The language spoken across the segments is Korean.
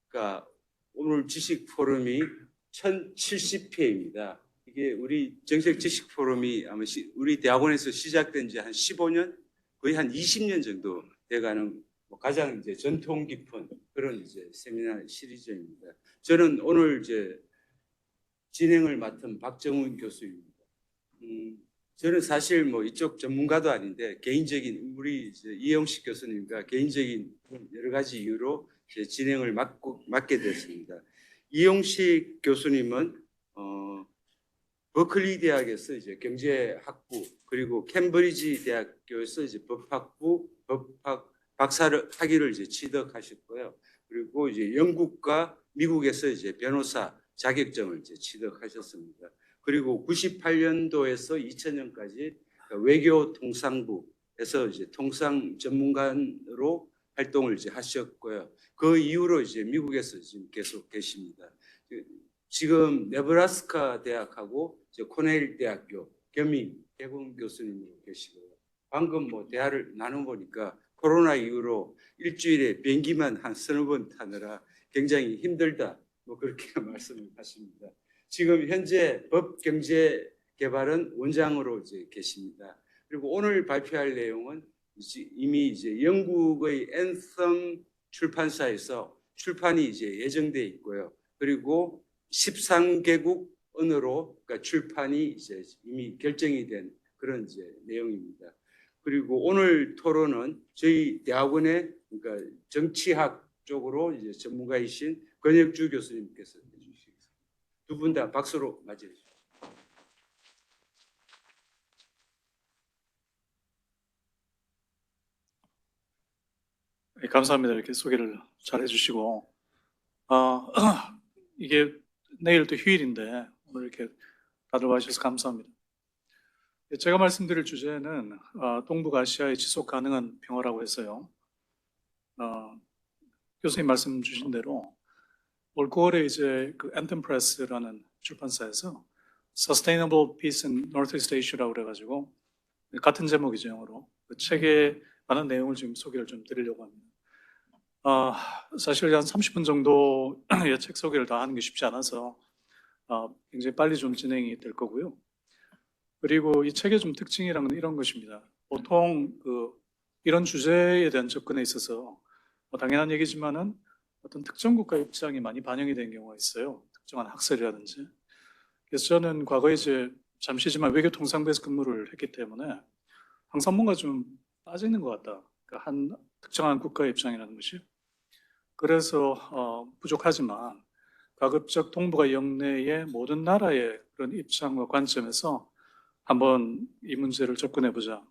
그러니까 오늘 지식 포럼이 1070회입니다. 이게 우리 정책 지식 포럼이 아마 우리 대학원에서 시작된 지 한 15년, 거의 한 20년 정도 돼가는 가장 이제 전통 깊은 그런 이제 세미나 시리즈입니다. 저는 오늘 이제 진행을 맡은 박정훈 교수입니다. 저는 사실 이쪽 전문가도 아닌데 개인적인 우리 이제 이영식 교수님과 개인적인 여러 가지 이유로 이제 진행을 맡게 됐습니다. 이영식 교수님은 버클리 대학에서 이제 경제학부 그리고 캠브리지 대학교에서 이제 법학부 박사를 학위를 이제 취득하셨고요. 그리고 이제 영국과 미국에서 이제 변호사 자격증을 이제 취득하셨습니다. 그리고 98년도에서 2000년까지 외교 통상부에서 이제 통상 전문가로 활동을 이제 하셨고요. 그 이후로 이제 미국에서 지금 계속 계십니다. 지금 네브라스카 대학하고 이제 코넬 대학교 겸임 개공 교수님으로 계시고요. 방금 대화를 나눠보니까 코로나 이후로 일주일에 비행기만 한 서너 번 타느라 굉장히 힘들다. 그렇게 말씀을 하십니다. 지금 현재 법경제개발은 원장으로 이제 계십니다. 그리고 오늘 발표할 내용은 이미 이제 영국의 앤썸 출판사에서 출판이 이제 예정돼 있고요. 그리고 13개국 언어로 그러니까 출판이 이제 이미 결정이 된 그런 이제 내용입니다. 그리고 오늘 토론은 저희 대학원의 그러니까 정치학 쪽으로 이제 전문가이신 권혁주 교수님께서 해주시겠습니다. 두 분 다 박수로 맞이해 주십시오. 네, 감사합니다. 이렇게 소개를 잘 해주시고 이게 내일 또 휴일인데 오늘 이렇게 다들 와주셔서 감사합니다. 제가 말씀드릴 주제는 동북아시아의 지속 가능한 평화라고 해서요. 교수님 말씀 주신 대로 올 9월에 이제 그 앤텀 프레스라는 출판사에서 Sustainable Peace in Northeast Asia라고 그래가지고 같은 제목이죠, 영어로. 그 책에 관한 내용을 지금 소개를 좀 드리려고 합니다. 사실 한 30분 정도 책 소개를 다 하는 게 쉽지 않아서 굉장히 빨리 좀 진행이 될 거고요. 그리고 이 책의 좀 특징이란 건 이런 것입니다. 보통 이런 주제에 대한 접근에 있어서 당연한 얘기지만은 어떤 특정 국가 입장이 많이 반영이 된 경우가 있어요. 특정한 학설이라든지. 그래서 저는 과거에 이제 잠시지만 외교통상부에서 근무를 했기 때문에 항상 뭔가 좀 빠지는 것 같다. 그러니까 한 특정한 국가의 입장이라는 것이. 그래서 부족하지만 가급적 동북아 영내의 모든 나라의 그런 입장과 관점에서 한번 이 문제를 접근해보자.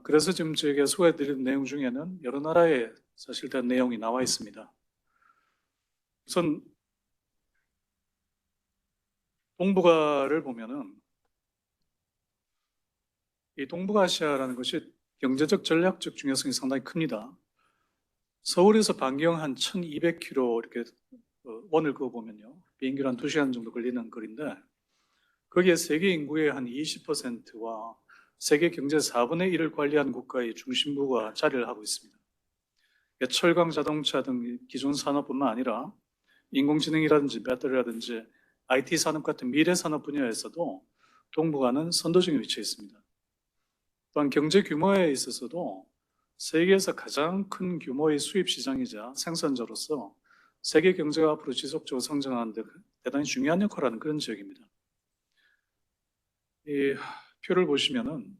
그래서 지금 제가 소개해드린 내용 중에는 여러 나라의 사실대한 내용이 나와 있습니다. 우선 동북아를 보면은 이 동북아시아라는 것이 경제적 전략적 중요성이 상당히 큽니다. 서울에서 반경 한 1200km 이렇게 원을 그어보면요. 비행기로 한 2시간 정도 걸리는 거리인데 거기에 세계 인구의 한 20%와 세계 경제 4분의 1을 관리하는 국가의 중심부가 자리를 하고 있습니다. 철강, 자동차 등 기존 산업뿐만 아니라 인공지능이라든지 배터리라든지 IT 산업 같은 미래 산업 분야에서도 동북아는 선도적인 위치에 있습니다. 또한 경제 규모에 있어서도 세계에서 가장 큰 규모의 수입 시장이자 생산자로서 세계 경제가 앞으로 지속적으로 성장하는 데 대단히 중요한 역할을 하는 그런 지역입니다. 이 표를 보시면은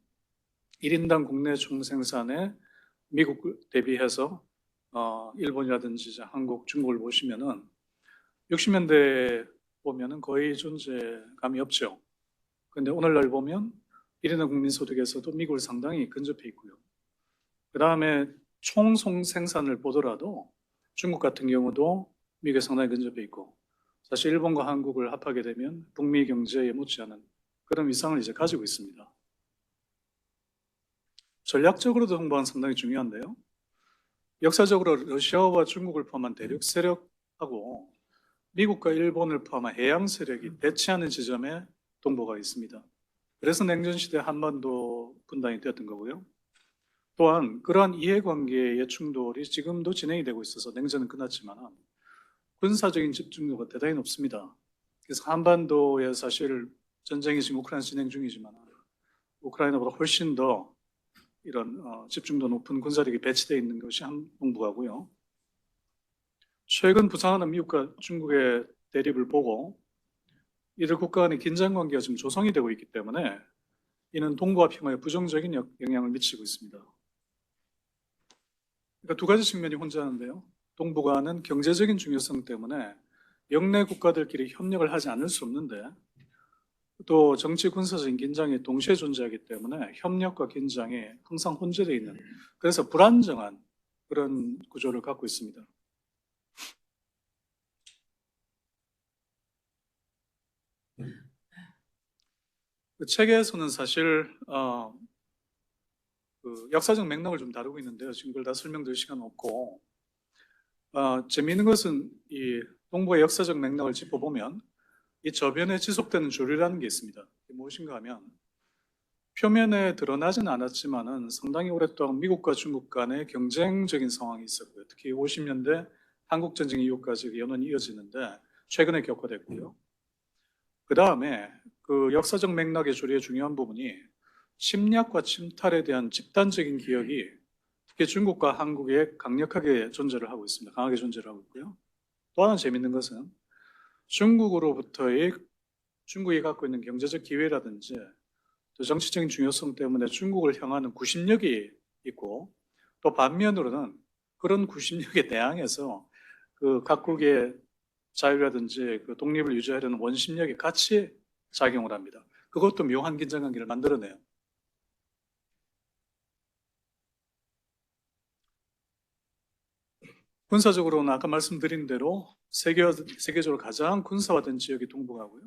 1인당 국내 총생산에 미국 대비해서 일본이라든지 한국, 중국을 보시면은 60년대 보면은 거의 존재감이 없죠. 그런데 오늘날 보면 1인당 국민소득에서도 미국을 상당히 근접해 있고요. 그 다음에 총 생산을 보더라도 중국 같은 경우도 미국에 상당히 근접해 있고 사실 일본과 한국을 합하게 되면 북미 경제에 못지않은 그런 위상을 이제 가지고 있습니다. 전략적으로도 동북아는 상당히 중요한데요. 역사적으로 러시아와 중국을 포함한 대륙 세력하고 미국과 일본을 포함한 해양 세력이 대치하는 지점에 동북아가 있습니다. 그래서 냉전시대 한반도 분단이 되었던 거고요. 또한 그러한 이해관계의 충돌이 지금도 진행이 되고 있어서 냉전은 끝났지만 군사적인 집중도가 대단히 높습니다. 그래서 한반도에 사실 전쟁이 지금 우크라이나 진행 중이지만 우크라이나보다 훨씬 더 이런 집중도 높은 군사력이 배치되어 있는 것이 동북아고요. 최근 부상하는 미국과 중국의 대립을 보고 이들 국가 간의 긴장 관계가 지금 조성이 되고 있기 때문에 이는 동북아 평화에 부정적인 영향을 미치고 있습니다. 그러니까 두 가지 측면이 혼재하는데요. 동북아는 경제적인 중요성 때문에 영내 국가들끼리 협력을 하지 않을 수 없는데 또 정치 군사적인 긴장이 동시에 존재하기 때문에 협력과 긴장이 항상 혼재되어 있는, 그래서 불안정한 그런 구조를 갖고 있습니다. 그 책에서는 사실 그 역사적 맥락을 좀 다루고 있는데요. 지금 그걸 다 설명드릴 시간 없고, 재미있는 것은 이 동북아의 역사적 맥락을 짚어보면 이 저변에 지속되는 조류라는 게 있습니다. 이게 무엇인가 하면 표면에 드러나진 않았지만은 상당히 오랫동안 미국과 중국 간의 경쟁적인 상황이 있었고요. 특히 50년대 한국전쟁 이후까지 연원이 이어지는데 최근에 격화됐고요. 그 다음에 그 역사적 맥락의 조리의 중요한 부분이 침략과 침탈에 대한 집단적인 기억이 특히 중국과 한국에 강력하게 존재를 하고 있습니다. 강하게 존재를 하고 있고요. 또 하나 재밌는 것은 중국으로부터의 중국이 갖고 있는 경제적 기회라든지 또 정치적인 중요성 때문에 중국을 향하는 구심력이 있고, 또 반면으로는 그런 구심력에 대항해서 그 각국의 자유라든지 그 독립을 유지하려는 원심력이 같이 작용을 합니다. 그것도 묘한 긴장관계를 만들어내요. 군사적으로는 아까 말씀드린 대로 세계적으로 가장 군사화된 지역이 동북아고요.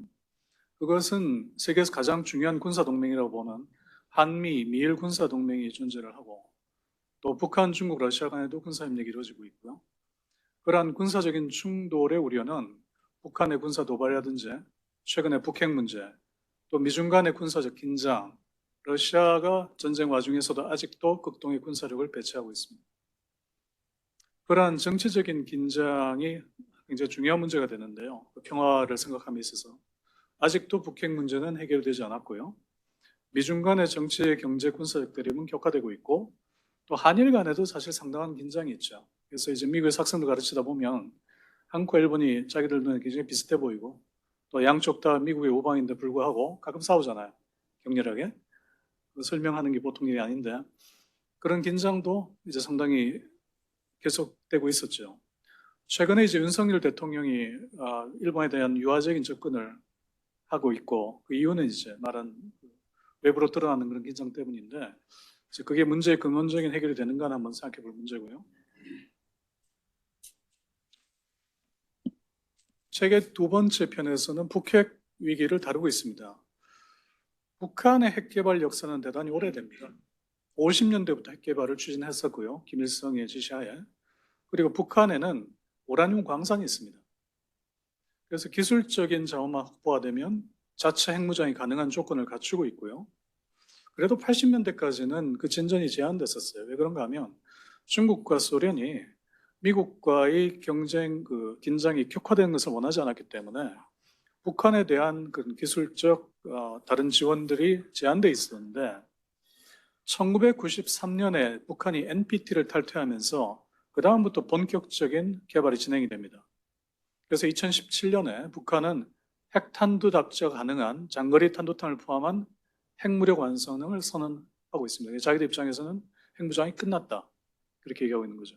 그것은 세계에서 가장 중요한 군사동맹이라고 보는 한미, 미일 군사동맹이 존재를 하고, 또 북한, 중국, 러시아 간에도 군사협력이 이루어지고 있고요. 그러한 군사적인 충돌의 우려는 북한의 군사 도발이라든지 최근의 북핵 문제, 또 미중 간의 군사적 긴장, 러시아가 전쟁 와중에서도 아직도 극동의 군사력을 배치하고 있습니다. 그러한 정치적인 긴장이 굉장히 중요한 문제가 되는데요. 평화를 생각함에 있어서 아직도 북핵 문제는 해결되지 않았고요. 미중 간의 정치, 경제, 군사적 대립은 격화되고 있고, 또 한일 간에도 사실 상당한 긴장이 있죠. 그래서 이제 미국의 학생들 가르치다 보면 한국과 일본이 자기들 눈에 굉장히 비슷해 보이고, 또 양쪽 다 미국의 우방인데 불구하고 가끔 싸우잖아요. 격렬하게. 설명하는 게 보통 일이 아닌데, 그런 긴장도 이제 상당히 계속되고 있었죠. 최근에 이제 윤석열 대통령이 일본에 대한 유화적인 접근을 하고 있고, 그 이유는 이제 말한 외부로 드러나는 그런 긴장 때문인데, 이제 그게 문제의 근원적인 해결이 되는가 한번 생각해 볼 문제고요. 책의 두 번째 편에서는 북핵 위기를 다루고 있습니다. 북한의 핵 개발 역사는 대단히 오래됩니다. 50년대부터 핵 개발을 추진했었고요. 김일성의 지시하에. 그리고 북한에는 우라늄 광산이 있습니다. 그래서 기술적인 자원만 확보가 되면 자체 핵무장이 가능한 조건을 갖추고 있고요. 그래도 80년대까지는 그 진전이 제한됐었어요. 왜 그런가 하면 중국과 소련이 미국과의 경쟁 긴장이 격화되는 것을 원하지 않았기 때문에 북한에 대한 그런 기술적 다른 지원들이 제한돼 있었는데, 1993년에 북한이 NPT를 탈퇴하면서 그 다음부터 본격적인 개발이 진행이 됩니다. 그래서 2017년에 북한은 핵탄두 답재가 가능한 장거리 탄도탄을 포함한 핵무력 완성을 선언하고 있습니다. 자기들 입장에서는 핵무장이 끝났다, 그렇게 얘기하고 있는 거죠.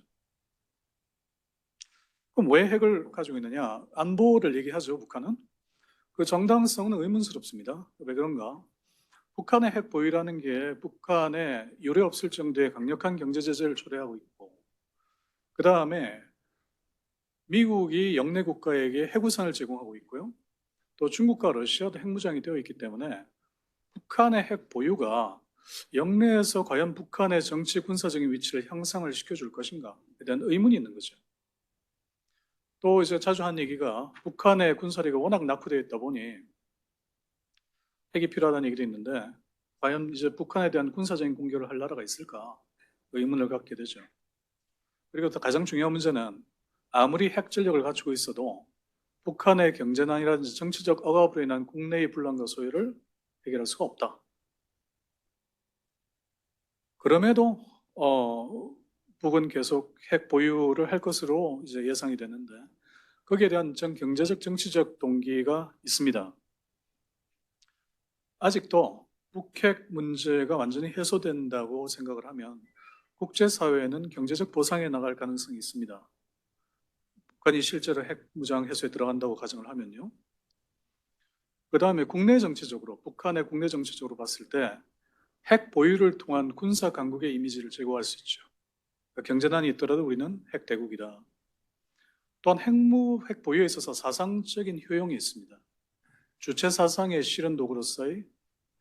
그럼 왜 핵을 가지고 있느냐? 안보를 얘기하죠, 북한은. 그 정당성은 의문스럽습니다. 왜 그런가? 북한의 핵 보유라는 게 북한에 유례 없을 정도의 강력한 경제 제재를 초래하고 있고, 그 다음에 미국이 영내 국가에게 핵우산을 제공하고 있고요. 또 중국과 러시아도 핵무장이 되어 있기 때문에 북한의 핵 보유가 영내에서 과연 북한의 정치 군사적인 위치를 향상을 시켜줄 것인가에 대한 의문이 있는 거죠. 또 이제 자주 한 얘기가 북한의 군사력이 워낙 낙후되어 있다 보니 핵이 필요하다는 얘기도 있는데, 과연 이제 북한에 대한 군사적인 공격을 할 나라가 있을까? 의문을 갖게 되죠. 그리고 또 가장 중요한 문제는 아무리 핵 전력을 갖추고 있어도 북한의 경제난이라든지 정치적 억압으로 인한 국내의 분란과 소요를 해결할 수가 없다. 그럼에도 북은 계속 핵 보유를 할 것으로 이제 예상이 되는데 거기에 대한 경제적, 정치적 동기가 있습니다. 아직도 북핵 문제가 완전히 해소된다고 생각을 하면 국제사회는 경제적 보상에 나갈 가능성이 있습니다. 북한이 실제로 핵 무장 해소에 들어간다고 가정을 하면요. 그 다음에 국내 정치적으로, 북한의 국내 정치적으로 봤을 때 핵 보유를 통한 군사 강국의 이미지를 제고할 수 있죠. 그러니까 경제난이 있더라도 우리는 핵 대국이다. 또한 핵 보유에 있어서 사상적인 효용이 있습니다. 주체 사상의 실현 도구로서의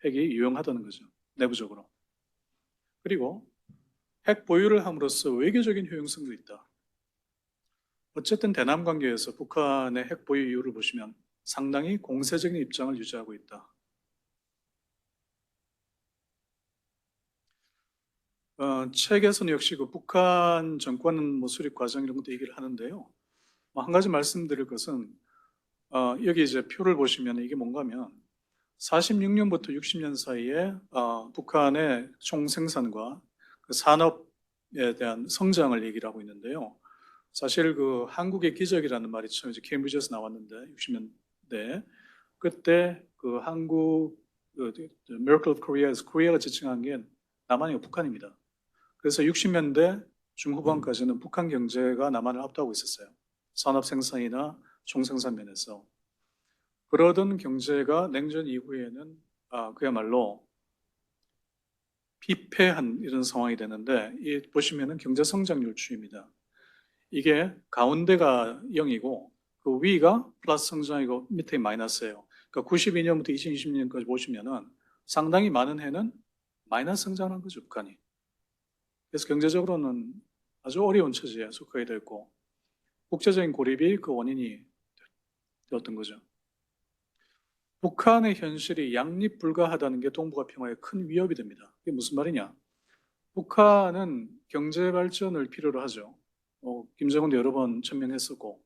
핵이 유용하다는 거죠. 내부적으로. 그리고 핵 보유를 함으로써 외교적인 효용성도 있다. 어쨌든 대남 관계에서 북한의 핵 보유 이유를 보시면 상당히 공세적인 입장을 유지하고 있다. 책에서는 역시 그 북한 정권 수립 과정 이런 것도 얘기를 하는데요. 한 가지 말씀드릴 것은 여기 이제 표를 보시면 이게 뭔가 하면 46년부터 60년 사이에 북한의 총생산과 그 산업에 대한 성장을 얘기를 하고 있는데요. 사실 그 한국의 기적이라는 말이 처음 이제 케임브리지에서 나왔는데 60년대 그때 그 한국 Miracle of Korea에서 코리아가 지칭한 게 남한이고 북한입니다. 그래서 60년대 중후반까지는 북한 경제가 남한을 압도하고 있었어요. 산업 생산이나 총생산 면에서. 그러던 경제가 냉전 이후에는 그야말로 피폐한 이런 상황이 되는데 이 보시면은 경제 성장률 추입니다. 이게 가운데가 0이고 그 위가 플러스 성장이고 밑에 마이너스예요. 그러니까 92년부터 2020년까지 보시면은 상당히 많은 해는 마이너스 성장한 거죠, 북한이. 그래서 경제적으로는 아주 어려운 처지에 속하게 됐고 국제적인 고립이 그 원인이 되었던 거죠. 북한의 현실이 양립 불가하다는 게 동북아 평화에 큰 위협이 됩니다. 이게 무슨 말이냐? 북한은 경제 발전을 필요로 하죠. 김정은도 여러 번 천명했었고.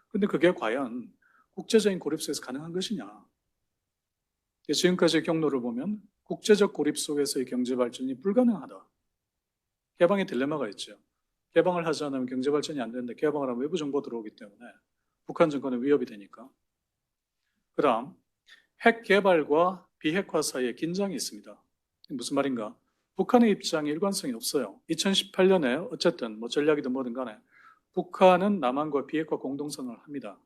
근데 그게 과연 국제적인 고립 속에서 가능한 것이냐? 지금까지의 경로를 보면 국제적 고립 속에서의 경제 발전이 불가능하다. 개방의 딜레마가 있죠. 개방을 하지 않으면 경제 발전이 안 되는데 개방을 하면 외부 정보 들어오기 때문에 북한 정권에 위협이 되니까. 그 다음 핵 개발과 비핵화 사이에 긴장이 있습니다. 무슨 말인가? 북한의 입장에 일관성이 없어요. 2018년에 어쨌든 뭐 전략이든 뭐든 간에 북한은 남한과 비핵화 공동선언을 합니다.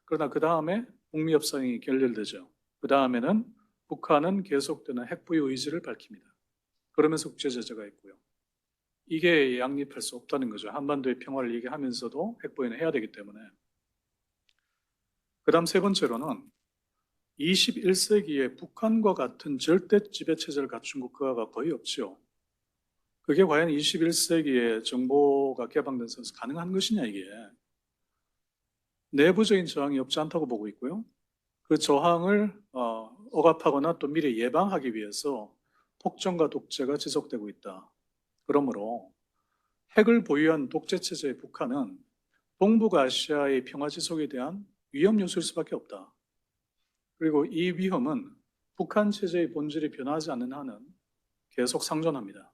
그러나 그 다음에 북미 협상이 결렬되죠. 그 다음에는 북한은 계속되는 핵보유 의지를 밝힙니다. 그러면서 국제 제재가 있고요. 이게 양립할 수 없다는 거죠. 한반도의 평화를 얘기하면서도 핵보유는 해야 되기 때문에. 그 다음 세 번째로는 21세기에 북한과 같은 절대 지배 체제를 갖춘 국가가 거의 없죠. 그게 과연 21세기에 정보가 개방된 선에서 가능한 것이냐 이게. 내부적인 저항이 없지 않다고 보고 있고요. 그 저항을 억압하거나 또 미리 예방하기 위해서 폭정과 독재가 지속되고 있다. 그러므로 핵을 보유한 독재 체제의 북한은 동북아시아의 평화 지속에 대한 위험 요소일 수밖에 없다. 그리고 이 위험은 북한 체제의 본질이 변하지 않는 한은 계속 상존합니다.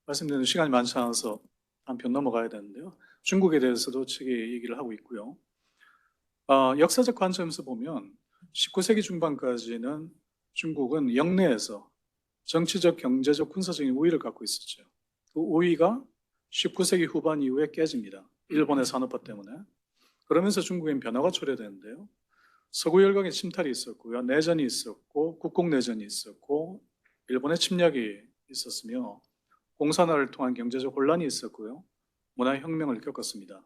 말씀드린 시간이 많지 않아서 한 편 넘어가야 되는데요. 중국에 대해서도 책이 얘기를 하고 있고요. 역사적 관점에서 보면 19세기 중반까지는 중국은 영내에서 정치적, 경제적, 군사적인 우위를 갖고 있었죠. 그 우위가 19세기 후반 이후에 깨집니다. 일본의 산업화 때문에. 그러면서 중국엔 변화가 초래되는데요. 서구 열강의 침탈이 있었고요. 내전이 있었고 국공내전이 있었고 일본의 침략이 있었으며 공산화를 통한 경제적 혼란이 있었고요. 문화혁명을 겪었습니다.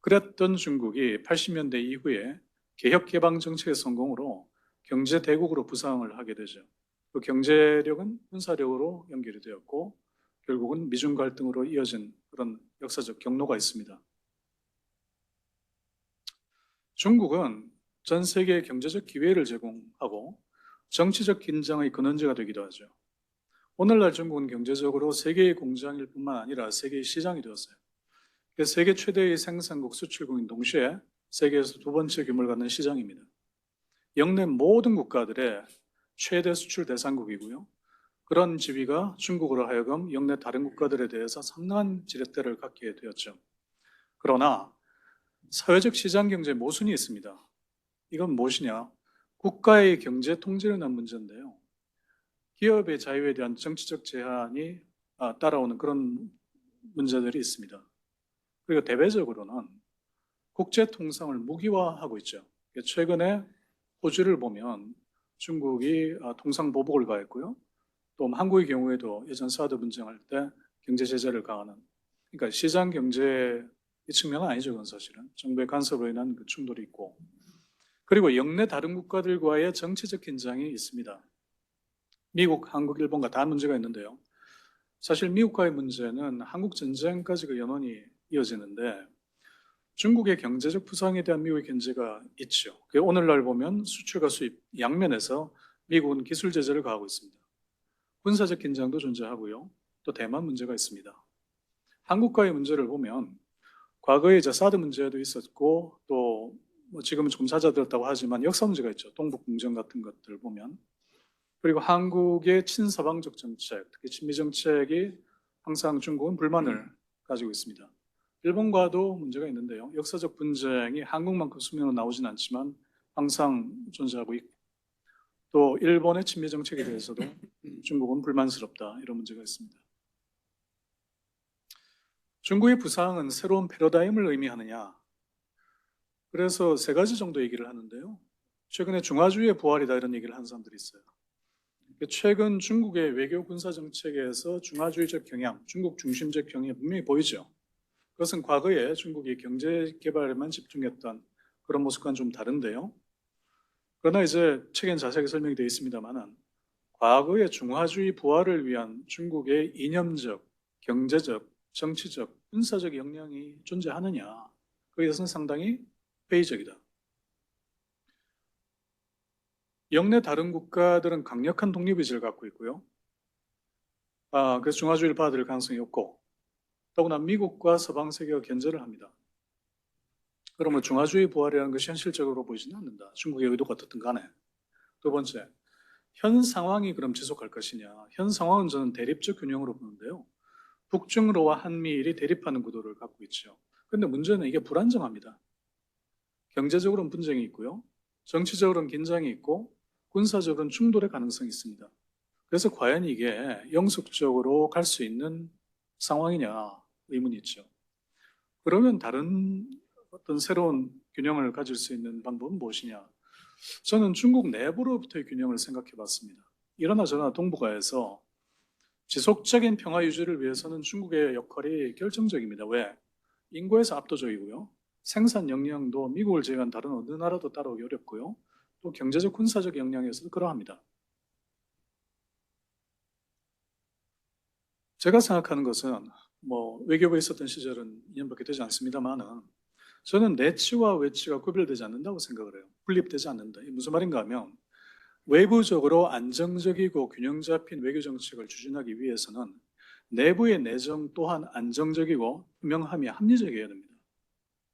그랬던 중국이 80년대 이후에 개혁개방 정책의 성공으로 경제대국으로 부상을 하게 되죠. 그 경제력은 군사력으로 연결이 되었고 결국은 미중 갈등으로 이어진 그런 역사적 경로가 있습니다. 중국은 전 세계에 경제적 기회를 제공하고 정치적 긴장의 근원지가 되기도 하죠. 오늘날 중국은 경제적으로 세계의 공장일 뿐만 아니라 세계의 시장이 되었어요. 그래서 세계 최대의 생산국 수출국인 동시에 세계에서 두 번째 규모를 갖는 시장입니다. 역내 모든 국가들의 최대 수출 대상국이고요. 그런 지위가 중국으로 하여금 역내 다른 국가들에 대해서 상당한 지렛대를 갖게 되었죠. 그러나 사회적 시장 경제 모순이 있습니다. 이건 무엇이냐? 국가의 경제 통제를 위한 문제인데요. 기업의 자유에 대한 정치적 제한이 따라오는 그런 문제들이 있습니다. 그리고 대외적으로는 국제 통상을 무기화하고 있죠. 최근에 호주를 보면 중국이 통상 보복을 가했고요. 또 한국의 경우에도 예전 사드 분쟁할 때 경제 제재를 가하는, 그러니까 시장 경제 이 측면은 아니죠. 그건 사실은 정부의 간섭으로 인한 그 충돌이 있고, 그리고 역내 다른 국가들과의 정치적 긴장이 있습니다. 미국, 한국, 일본과 다 문제가 있는데요. 사실 미국과의 문제는 한국 전쟁까지 그 연원이 이어지는데 중국의 경제적 부상에 대한 미국의 견제가 있죠. 오늘날 보면 수출과 수입 양면에서 미국은 기술 제재를 가하고 있습니다. 군사적 긴장도 존재하고요. 또 대만 문제가 있습니다. 한국과의 문제를 보면 과거에 이제 사드 문제도 있었고 또 뭐 지금은 좀 잦아들었다고 하지만 역사 문제가 있죠. 동북 공정 같은 것들 보면. 그리고 한국의 친서방적 정책, 특히 친미 정책이 항상 중국은 불만을 가지고 있습니다. 일본과도 문제가 있는데요. 역사적 분쟁이 한국만큼 수면으로 나오진 않지만 항상 존재하고 있고, 또 일본의 친미 정책에 대해서도 중국은 불만스럽다, 이런 문제가 있습니다. 중국의 부상은 새로운 패러다임을 의미하느냐? 그래서 세 가지 정도 얘기를 하는데요. 최근에 중화주의의 부활이다, 이런 얘기를 하는 사람들이 있어요. 최근 중국의 외교 군사 정책에서 중화주의적 경향, 중국 중심적 경향이 분명히 보이죠. 그것은 과거에 중국이 경제 개발에만 집중했던 그런 모습과는 좀 다른데요. 그러나 이제 책엔 자세하게 설명이 되어 있습니다만 과거의 중화주의 부활을 위한 중국의 이념적, 경제적, 정치적, 군사적 역량이 존재하느냐, 그에 대해서는 상당히 회의적이다. 역내 다른 국가들은 강력한 독립의지를 갖고 있고요. 그래서 중화주의를 받아들일 가능성이 없고, 더구나 미국과 서방 세계가 견제를 합니다. 그러면 중화주의 부활이라는 것이 현실적으로 보이지는 않는다. 중국의 의도가 어떻든 간에. 두 번째, 현 상황이 그럼 지속할 것이냐. 현 상황은 저는 대립적 균형으로 보는데요. 북중러와 한미일이 대립하는 구도를 갖고 있죠. 그런데 문제는 이게 불안정합니다. 경제적으로는 분쟁이 있고요. 정치적으로는 긴장이 있고 군사적으로는 충돌의 가능성이 있습니다. 그래서 과연 이게 영속적으로 갈 수 있는 상황이냐 의문이 있죠. 그러면 다른 어떤 새로운 균형을 가질 수 있는 방법은 무엇이냐? 저는 중국 내부로부터의 균형을 생각해 봤습니다. 이러나 저러나 동북아에서 지속적인 평화 유지를 위해서는 중국의 역할이 결정적입니다. 왜? 인구에서 압도적이고요. 생산 역량도 미국을 제외한 다른 어느 나라도 따라오기 어렵고요. 또 경제적 군사적 역량에서도 그러합니다. 제가 생각하는 것은 뭐 외교부에 있었던 시절은 2년밖에 되지 않습니다만은 저는 내치와 외치가 구별되지 않는다고 생각을 해요. 분립되지 않는다. 이게 무슨 말인가 하면 외부적으로 안정적이고 균형 잡힌 외교 정책을 추진하기 위해서는 내부의 내정 또한 안정적이고 투명함이 합리적이어야 됩니다.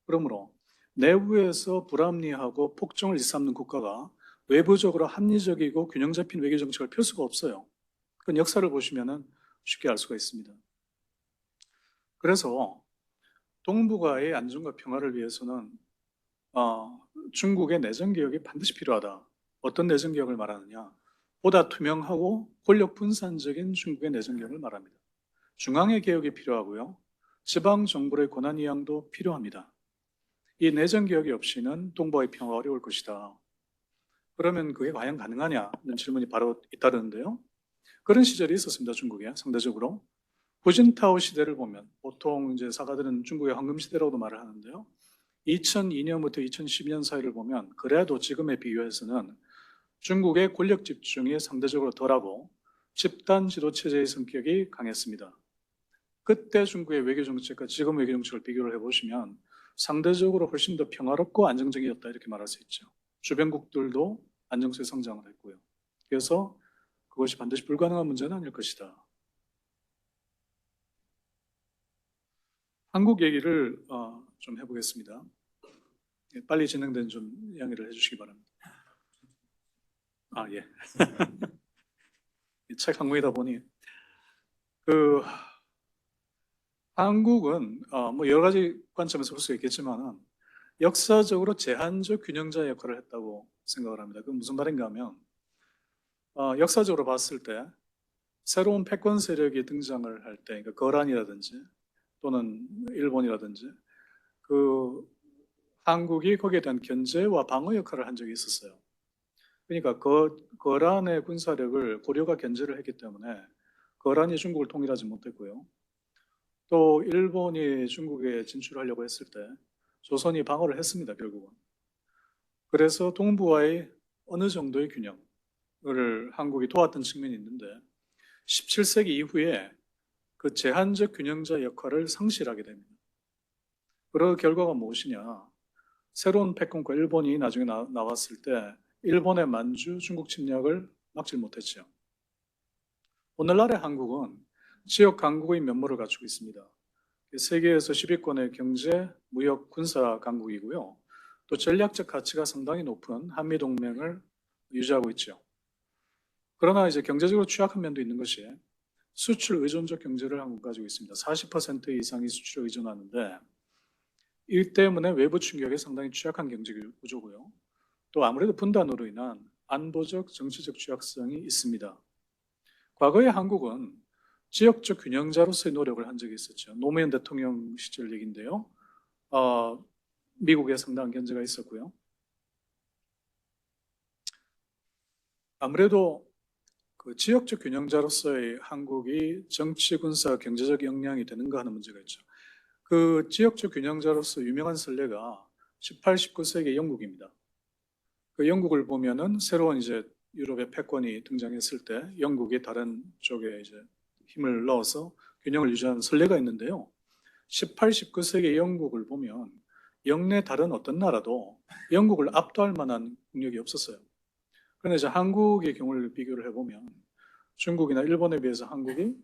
그러므로 내부에서 불합리하고 폭정을 일삼는 국가가 외부적으로 합리적이고 균형 잡힌 외교 정책을 펼 수가 없어요. 그건 역사를 보시면 쉽게 알 수가 있습니다. 그래서 동북아의 안정과 평화를 위해서는 중국의 내정 개혁이 반드시 필요하다. 어떤 내정 개혁을 말하느냐? 보다 투명하고 권력 분산적인 중국의 내정 개혁을 말합니다. 중앙의 개혁이 필요하고요. 지방 정부의 권한 이양도 필요합니다. 이 내정 개혁이 없이는 동북아의 평화가 어려울 것이다. 그러면 그게 과연 가능하냐는 질문이 바로 잇따르는데요. 그런 시절이 있었습니다. 중국에 상대적으로. 후진타오 시대를 보면 보통 이제 사가들은 중국의 황금 시대라고도 말을 하는데요. 2002년부터 2012년 사이를 보면 그래도 지금에 비교해서는 중국의 권력 집중이 상대적으로 덜하고 집단 지도 체제의 성격이 강했습니다. 그때 중국의 외교 정책과 지금 외교 정책을 비교를 해보시면 상대적으로 훨씬 더 평화롭고 안정적이었다, 이렇게 말할 수 있죠. 주변국들도 안정적인 성장을 했고요. 그래서 그것이 반드시 불가능한 문제는 아닐 것이다. 한국 얘기를 좀 해보겠습니다. 예, 빨리 진행된 좀 양해를 해주시기 바랍니다. 예. 책 한 권이다 보니 그 한국은 뭐 여러 가지 관점에서 볼 수 있겠지만 역사적으로 제한적 균형자 역할을 했다고 생각을 합니다. 그건 무슨 말인가 하면 역사적으로 봤을 때 새로운 패권 세력이 등장을 할 때, 그러니까 거란이라든지 또는 일본이라든지 그 한국이 거기에 대한 견제와 방어 역할을 한 적이 있었어요. 그러니까 거란의 군사력을 고려가 견제를 했기 때문에 거란이 중국을 통일하지 못했고요. 또 일본이 중국에 진출하려고 했을 때 조선이 방어를 했습니다, 결국은. 그래서 동부와의 어느 정도의 균형을 한국이 도왔던 측면이 있는데 17세기 이후에 그 제한적 균형자 역할을 상실하게 됩니다. 그 결과가 무엇이냐? 새로운 패권과 일본이 나중에 나왔을 때 일본의 만주, 중국 침략을 막지 못했죠. 오늘날의 한국은 지역 강국의 면모를 갖추고 있습니다. 세계에서 10위권의 경제, 무역, 군사 강국이고요. 또 전략적 가치가 상당히 높은 한미동맹을 유지하고 있죠. 그러나 이제 경제적으로 취약한 면도 있는 것이 수출 의존적 경제를 한국 가지고 있습니다. 40% 이상이 수출에 의존하는데 이 때문에 외부 충격에 상당히 취약한 경제 구조고요. 또 아무래도 분단으로 인한 안보적, 정치적 취약성이 있습니다. 과거에 한국은 지역적 균형자로서의 노력을 한 적이 있었죠. 노무현 대통령 시절 얘기인데요. 미국에 상당한 견제가 있었고요. 아무래도 그 지역적 균형자로서의 한국이 정치, 군사, 경제적 역량이 되는가 하는 문제가 있죠. 그 지역적 균형자로서 유명한 선례가 18, 19세기 영국입니다. 그 영국을 보면은 새로운 이제 유럽의 패권이 등장했을 때 영국이 다른 쪽에 이제 힘을 넣어서 균형을 유지하는 선례가 있는데요. 18, 19세기 영국을 보면 영내 다른 어떤 나라도 영국을 압도할 만한 국력이 없었어요. 그런데 이제 한국의 경우를 비교를 해보면 중국이나 일본에 비해서 한국이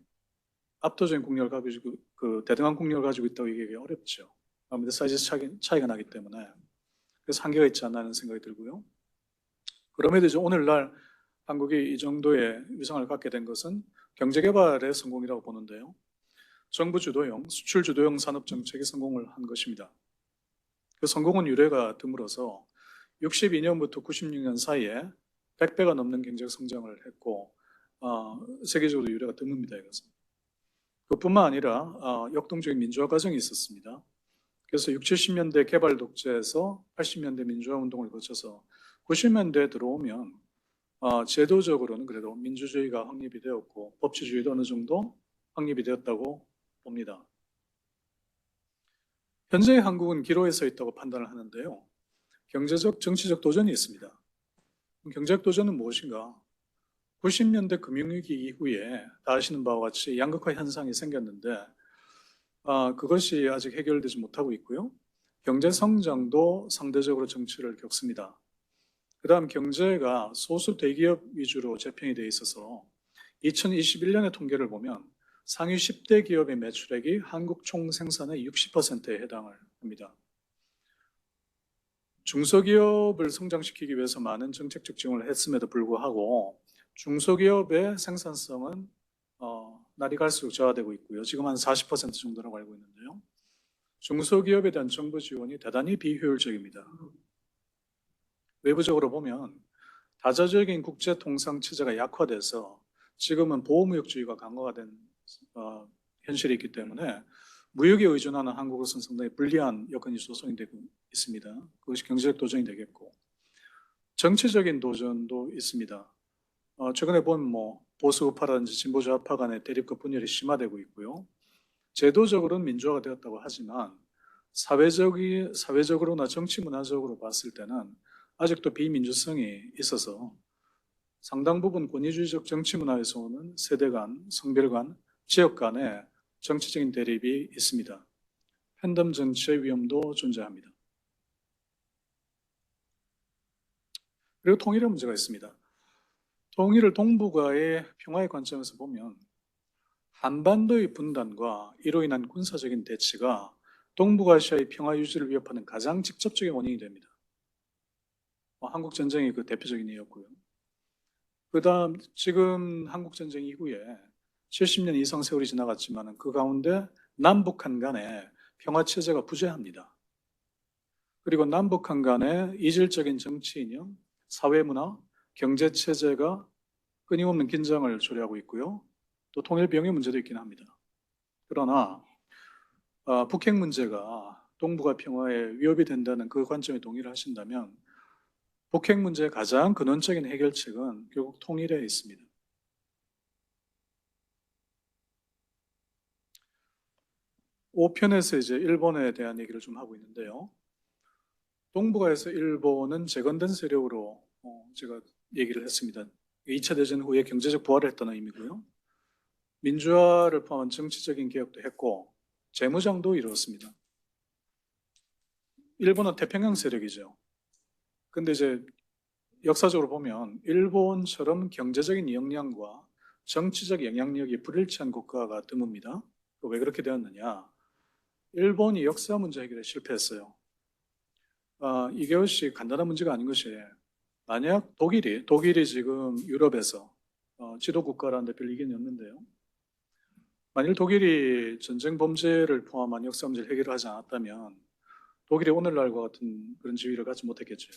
압도적인 국력을 가지고 그 대등한 국력을 가지고 있다고 얘기하기 어렵죠. 아무래도 사이즈 차이가 나기 때문에 그래서 한계가 있지 않나 하는 생각이 들고요. 그럼에도 이제 오늘날 한국이 이 정도의 위상을 갖게 된 것은 경제개발의 성공이라고 보는데요. 정부 주도형, 수출 주도형 산업 정책이 성공을 한 것입니다. 그 성공은 유례가 드물어서 62년부터 96년 사이에 100배가 넘는 경제 성장을 했고 세계적으로 유례가 드뭅니다. 이것은. 그뿐만 아니라 역동적인 민주화 과정이 있었습니다. 그래서 60, 70년대 개발 독재에서 80년대 민주화 운동을 거쳐서 90년대에 들어오면 제도적으로는 그래도 민주주의가 확립이 되었고 법치주의도 어느 정도 확립이 되었다고 봅니다. 현재의 한국은 기로에 서 있다고 판단을 하는데요. 경제적, 정치적 도전이 있습니다. 경제적 도전은 무엇인가? 90년대 금융위기 이후에 다 아시는 바와 같이 양극화 현상이 생겼는데 그것이 아직 해결되지 못하고 있고요. 경제 성장도 상대적으로 정체를 겪습니다. 그 다음 경제가 소수 대기업 위주로 재편이 되어 있어서 2021년의 통계를 보면 상위 10대 기업의 매출액이 한국 총 생산의 60%에 해당을 합니다. 중소기업을 성장시키기 위해서 많은 정책적 지원을 했음에도 불구하고 중소기업의 생산성은 날이 갈수록 저하되고 있고요. 지금 한 40% 정도라고 알고 있는데요. 중소기업에 대한 정부 지원이 대단히 비효율적입니다. 외부적으로 보면 다자적인 국제 통상 체제가 약화돼서 지금은 보호무역주의가 강화가 된 현실이 있기 때문에 무역에 의존하는 한국으로서는 상당히 불리한 여건이 조성이 되고 있습니다. 그것이 경제적 도전이 되겠고 정치적인 도전도 있습니다. 최근에 보면 보수 우파라든지 진보 좌파 간의 대립과 분열이 심화되고 있고요. 제도적으로는 민주화가 되었다고 하지만 사회적으로나 정치 문화적으로 봤을 때는 아직도 비민주성이 있어서 상당 부분 권위주의적 정치 문화에서 오는 세대 간, 성별 간, 지역 간의 정치적인 대립이 있습니다. 팬덤 정치의 위험도 존재합니다. 그리고 통일의 문제가 있습니다. 통일을 동북아의 평화의 관점에서 보면 한반도의 분단과 이로 인한 군사적인 대치가 동북아시아의 평화 유지를 위협하는 가장 직접적인 원인이 됩니다. 한국 전쟁이 그 대표적인 예였고요. 그다음 지금 한국 전쟁 이후에 70년 이상 세월이 지나갔지만 그 가운데 남북한 간에 평화 체제가 부재합니다. 그리고 남북한 간의 이질적인 정치 이념, 사회 문화, 경제 체제가 끊임없는 긴장을 초래하고 있고요. 또 통일 비용의 문제도 있긴 합니다. 그러나 북핵 문제가 동북아 평화에 위협이 된다는 그 관점에 동의를 하신다면 북핵 문제의 가장 근원적인 해결책은 결국 통일에 있습니다. 오 편에서 이제 일본에 대한 얘기를 좀 하고 있는데요. 동북아에서 일본은 재건된 세력으로 제가 얘기를 했습니다. 2차 대전 후에 경제적 부활을 했다는 의미고요. 민주화를 포함한 정치적인 개혁도 했고 재무장도 이루었습니다. 일본은 태평양 세력이죠. 근데 이제 역사적으로 보면 일본처럼 경제적인 역량과 정치적 영향력이 불일치한 국가가 드뭅니다. 왜 그렇게 되었느냐? 일본이 역사 문제 해결에 실패했어요. 이것이 간단한 문제가 아닌 것이 만약 독일이 지금 유럽에서 지도 국가라는 데 별 이견이 없는데요. 만일 독일이 전쟁 범죄를 포함한 역사 문제를 해결하지 않았다면 독일이 오늘날과 같은 그런 지위를 갖지 못했겠죠.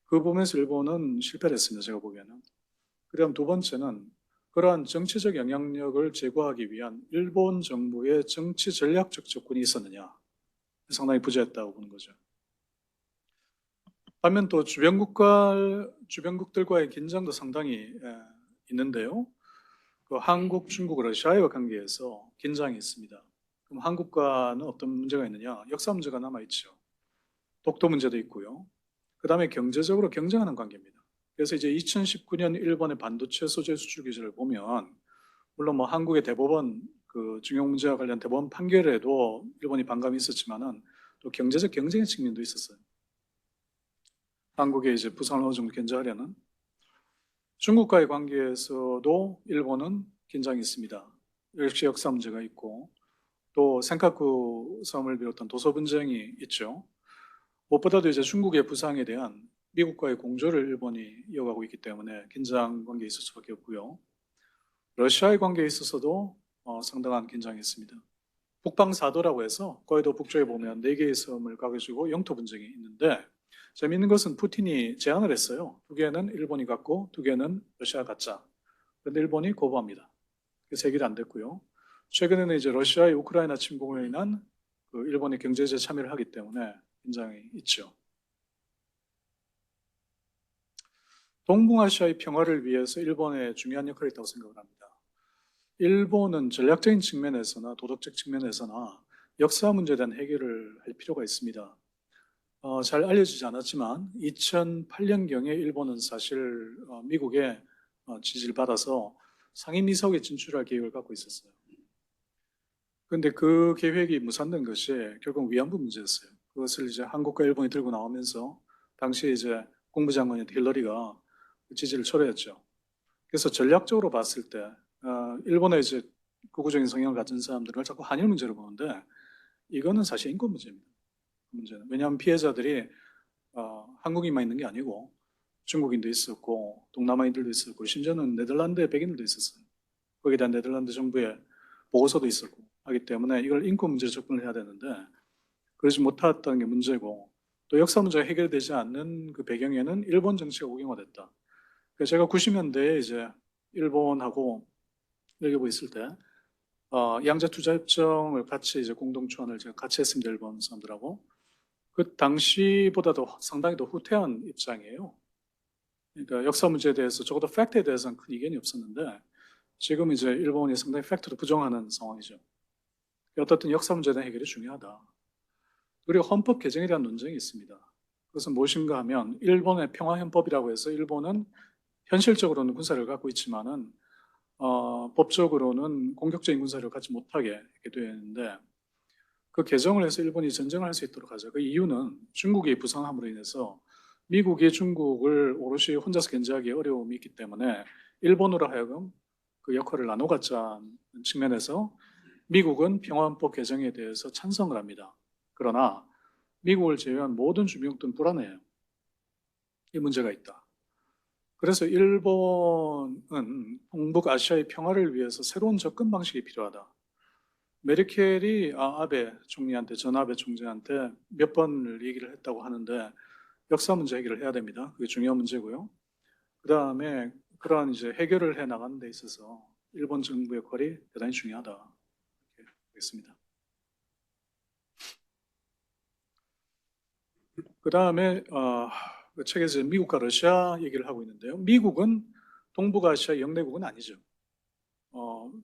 그 부분에서 일본은 실패를 했습니다. 제가 보기에는. 그다음 두 번째는 그러한 정치적 영향력을 제고하기 위한 일본 정부의 정치 전략적 접근이 있었느냐. 상당히 부재했다고 보는 거죠. 반면 또 주변국들과의 긴장도 상당히 있는데요. 그 한국, 중국, 러시아의 관계에서 긴장이 있습니다. 그럼 한국과는 어떤 문제가 있느냐? 역사 문제가 남아있죠. 독도 문제도 있고요. 그 다음에 경제적으로 경쟁하는 관계입니다. 그래서 이제 2019년 일본의 반도체 소재 수출 규제를 보면 물론 뭐 한국의 대법원 그 중용 문제와 관련 대법원 판결에도 일본이 반감이 있었지만은 또 경제적 경쟁의 측면도 있었어요. 한국의 이제 부상을 어느 정도 견제하려는 중국과의 관계에서도 일본은 긴장이 있습니다. 역시 역사 문제가 있고 또 센카쿠 섬을 비롯한 도서 분쟁이 있죠. 무엇보다도 이제 중국의 부상에 대한 미국과의 공조를 일본이 이어가고 있기 때문에 긴장 관계에 있을 수밖에 없고요. 러시아의 관계에 있어서도 상당한 긴장이 있습니다. 북방사도라고 해서 거의도 북쪽에 보면 4개의 섬을 가지고 영토 분쟁이 있는데 재미있는 것은 푸틴이 제안을 했어요. 2개는 일본이 갖고 2개는 러시아가 갖자. 그런데 일본이 거부합니다. 그래서 해결이 안 됐고요. 최근에는 이제 러시아의 우크라이나 침공으로 인한 그 일본의 경제제 참여를 하기 때문에 긴장이 있죠. 동북아시아의 평화를 위해서 일본의 중요한 역할이 있다고 생각을 합니다. 일본은 전략적인 측면에서나 도덕적 측면에서나 역사 문제에 대한 해결을 할 필요가 있습니다. 잘 알려지지 않았지만 2008년경에 일본은 사실 미국의 지지를 받아서 상임이사국에 진출할 계획을 갖고 있었어요. 그런데 그 계획이 무산된 것이 결국 위안부 문제였어요. 그것을 이제 한국과 일본이 들고 나오면서 당시에 이제 국무장관인 힐러리가 지지를 철회했죠. 그래서 전략적으로 봤을 때 일본의 이제 극우적인 성향을 가진 사람들을 자꾸 한일 문제로 보는데 이거는 사실 인권 문제입니다. 문제는. 왜냐하면 피해자들이 한국인만 있는 게 아니고 중국인도 있었고 동남아인들도 있었고 심지어는 네덜란드의 백인들도 있었어요. 거기에 대한 네덜란드 정부의 보고서도 있었고 하기 때문에 이걸 인권 문제로 접근을 해야 되는데 그러지 못했다는 게 문제고 또 역사 문제가 해결되지 않는 그 배경에는 일본 정치가 국영화됐다. 그래서 제가 90년대에 이제 일본하고 여기 있을 때 양자 투자 협정을 같이 이제 공동 초안을 제가 같이 했습니다. 일본 사람들하고. 그 당시보다도 상당히 더 후퇴한 입장이에요. 그러니까 역사 문제에 대해서 적어도 팩트에 대해서는 큰 이견이 없었는데 지금 이제 일본이 상당히 팩트도 부정하는 상황이죠. 어떻든 역사 문제에 대한 해결이 중요하다. 그리고 헌법 개정에 대한 논쟁이 있습니다. 그것은 무엇인가 하면 일본의 평화헌법이라고 해서 일본은 현실적으로는 군사력을 갖고 있지만은 법적으로는 공격적인 군사력을 갖지 못하게 이렇게 되어 있는데 그 개정을 해서 일본이 전쟁을 할 수 있도록 하죠. 그 이유는 중국이 부상함으로 인해서 미국이 중국을 오롯이 혼자서 견제하기 어려움이 있기 때문에 일본으로 하여금 그 역할을 나눠 갖자는 측면에서 미국은 평화헌법 개정에 대해서 찬성을 합니다. 그러나 미국을 제외한 모든 주민국들은 불안해요. 이 문제가 있다. 그래서 일본은 동북아시아의 평화를 위해서 새로운 접근 방식이 필요하다. 메르켈이 아베 총리한테, 전 아베 총재한테 몇 번을 얘기를 했다고 하는데 역사 문제 해결을 해야 됩니다. 그게 중요한 문제고요. 그 다음에 그러한 이제 해결을 해 나가는 데 있어서 일본 정부 역할이 대단히 중요하다. 이렇게 보겠습니다. 그 다음에 그 책에서 미국과 러시아 얘기를 하고 있는데요. 미국은 동북아시아 영내국은 아니죠.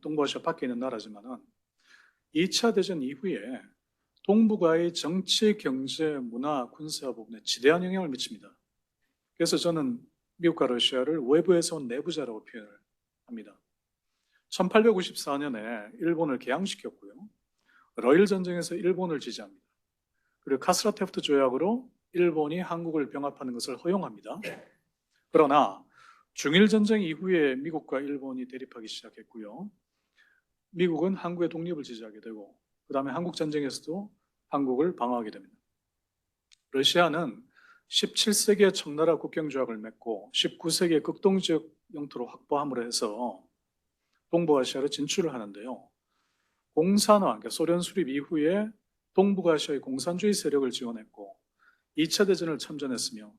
동북아시아 밖에 있는 나라지만은 2차 대전 이후에 동북아의 정치, 경제, 문화, 군사 부분에 지대한 영향을 미칩니다. 그래서 저는 미국과 러시아를 외부에서 온 내부자라고 표현을 합니다. 1854년에 일본을 개항시켰고요. 러일 전쟁에서 일본을 지지합니다. 그리고 카스라테프트 조약으로 일본이 한국을 병합하는 것을 허용합니다. 그러나 중일 전쟁 이후에 미국과 일본이 대립하기 시작했고요. 미국은 한국의 독립을 지지하게 되고 그 다음에 한국 전쟁에서도 한국을 방어하게 됩니다. 러시아는 17세기에 청나라 국경조약을 맺고 19세기에 극동지역 영토로 확보함으로 해서 동북아시아로 진출을 하는데요. 공산화, 그러니까 소련 수립 이후에 동북아시아의 공산주의 세력을 지원했고 2차 대전을 참전했으며